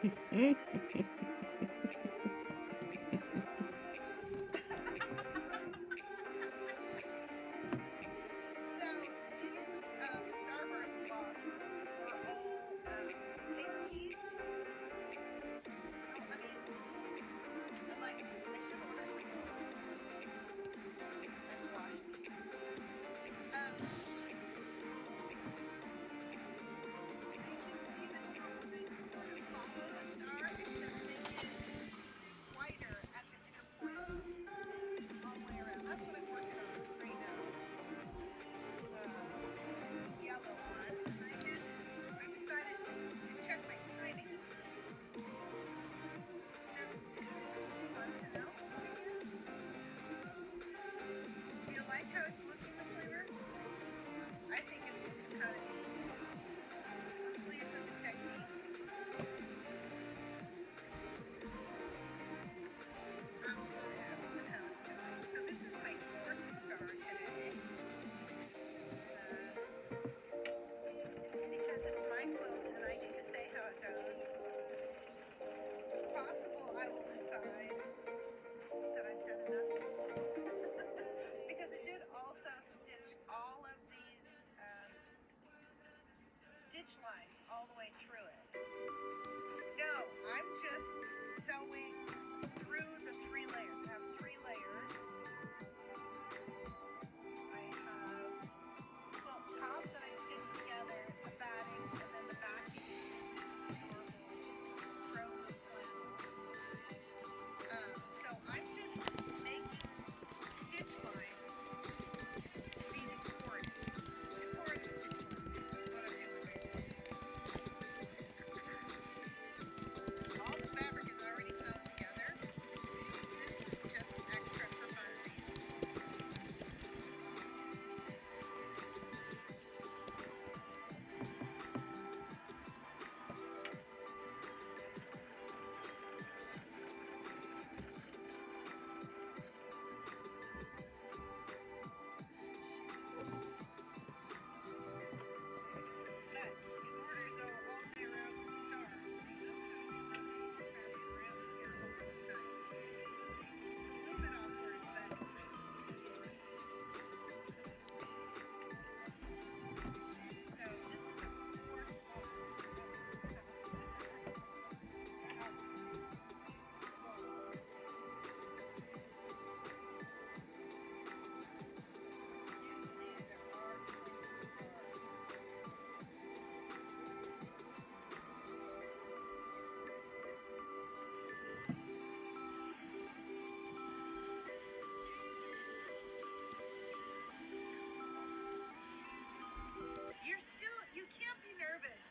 Speaker 3: So these Starburst blocks were all paper keys. Oh, I mean, I should order some more and wash these. So you can see that they sort of follow the star, except they get whiter at the inner point all the way around. That's what I'm working on right now. The yellow one. I decided to check my timing of this just to fun it out, I guess. Do you like how it's looking, the flavor? I think it's looking kind of neat. I'm pleased with the technique. I'm really happy with how it's going. So this is my fourth star today. Because it's my quilt and I get to say how it goes. It's possible I will decide that I've had enough. Because it did also stitch all of these ditch lines all the way through it. No, I'm just sewing through the 3 layers. I have 3 layers. I have the quilt top that I stitched together, the batting, and then the backing is normal frozen flannel. So I'm just making stitch lines to be decorative. Decorative stitch lines is what I'm doing right now. All the fabric is already sewn together. This is just extra for funsies. But in order to go all the way around the stars, I'm going to run the fabric around in here a whole bunch of times. It's a little bit awkward, but I'm just going to do it. So this is the fourth block. Usually there are 20 stars. You can't be nervous.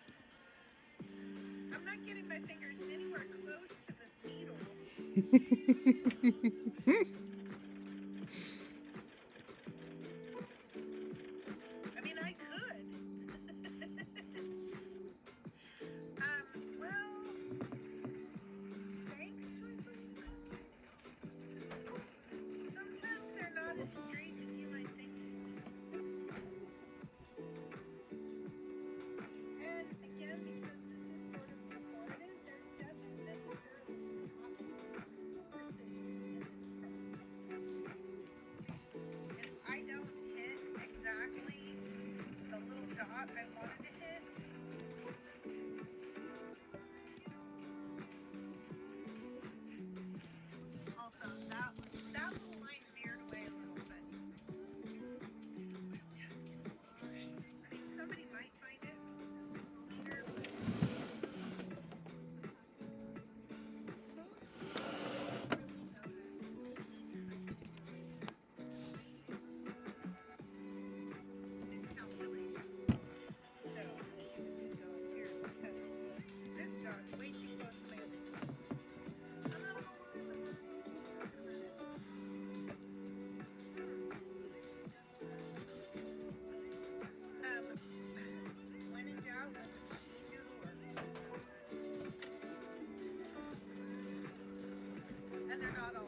Speaker 3: I'm not getting my fingers anywhere close to the needle. I mean, I could. Well, thanks, Joycelyn. Sometimes they're not as straight as you might think. And again, because this is sort of decorative, there doesn't necessarily have to be precision in this part. If I don't hit exactly the little dot I wanted to hit, also that little line veered away a little bit. I mean, somebody might find it later, but miscalculation. So I shouldn't be going here because this dot's way too close to my other dot. I don't know why, but I'm working on it. When in doubt, let the machine do the work. And they're not all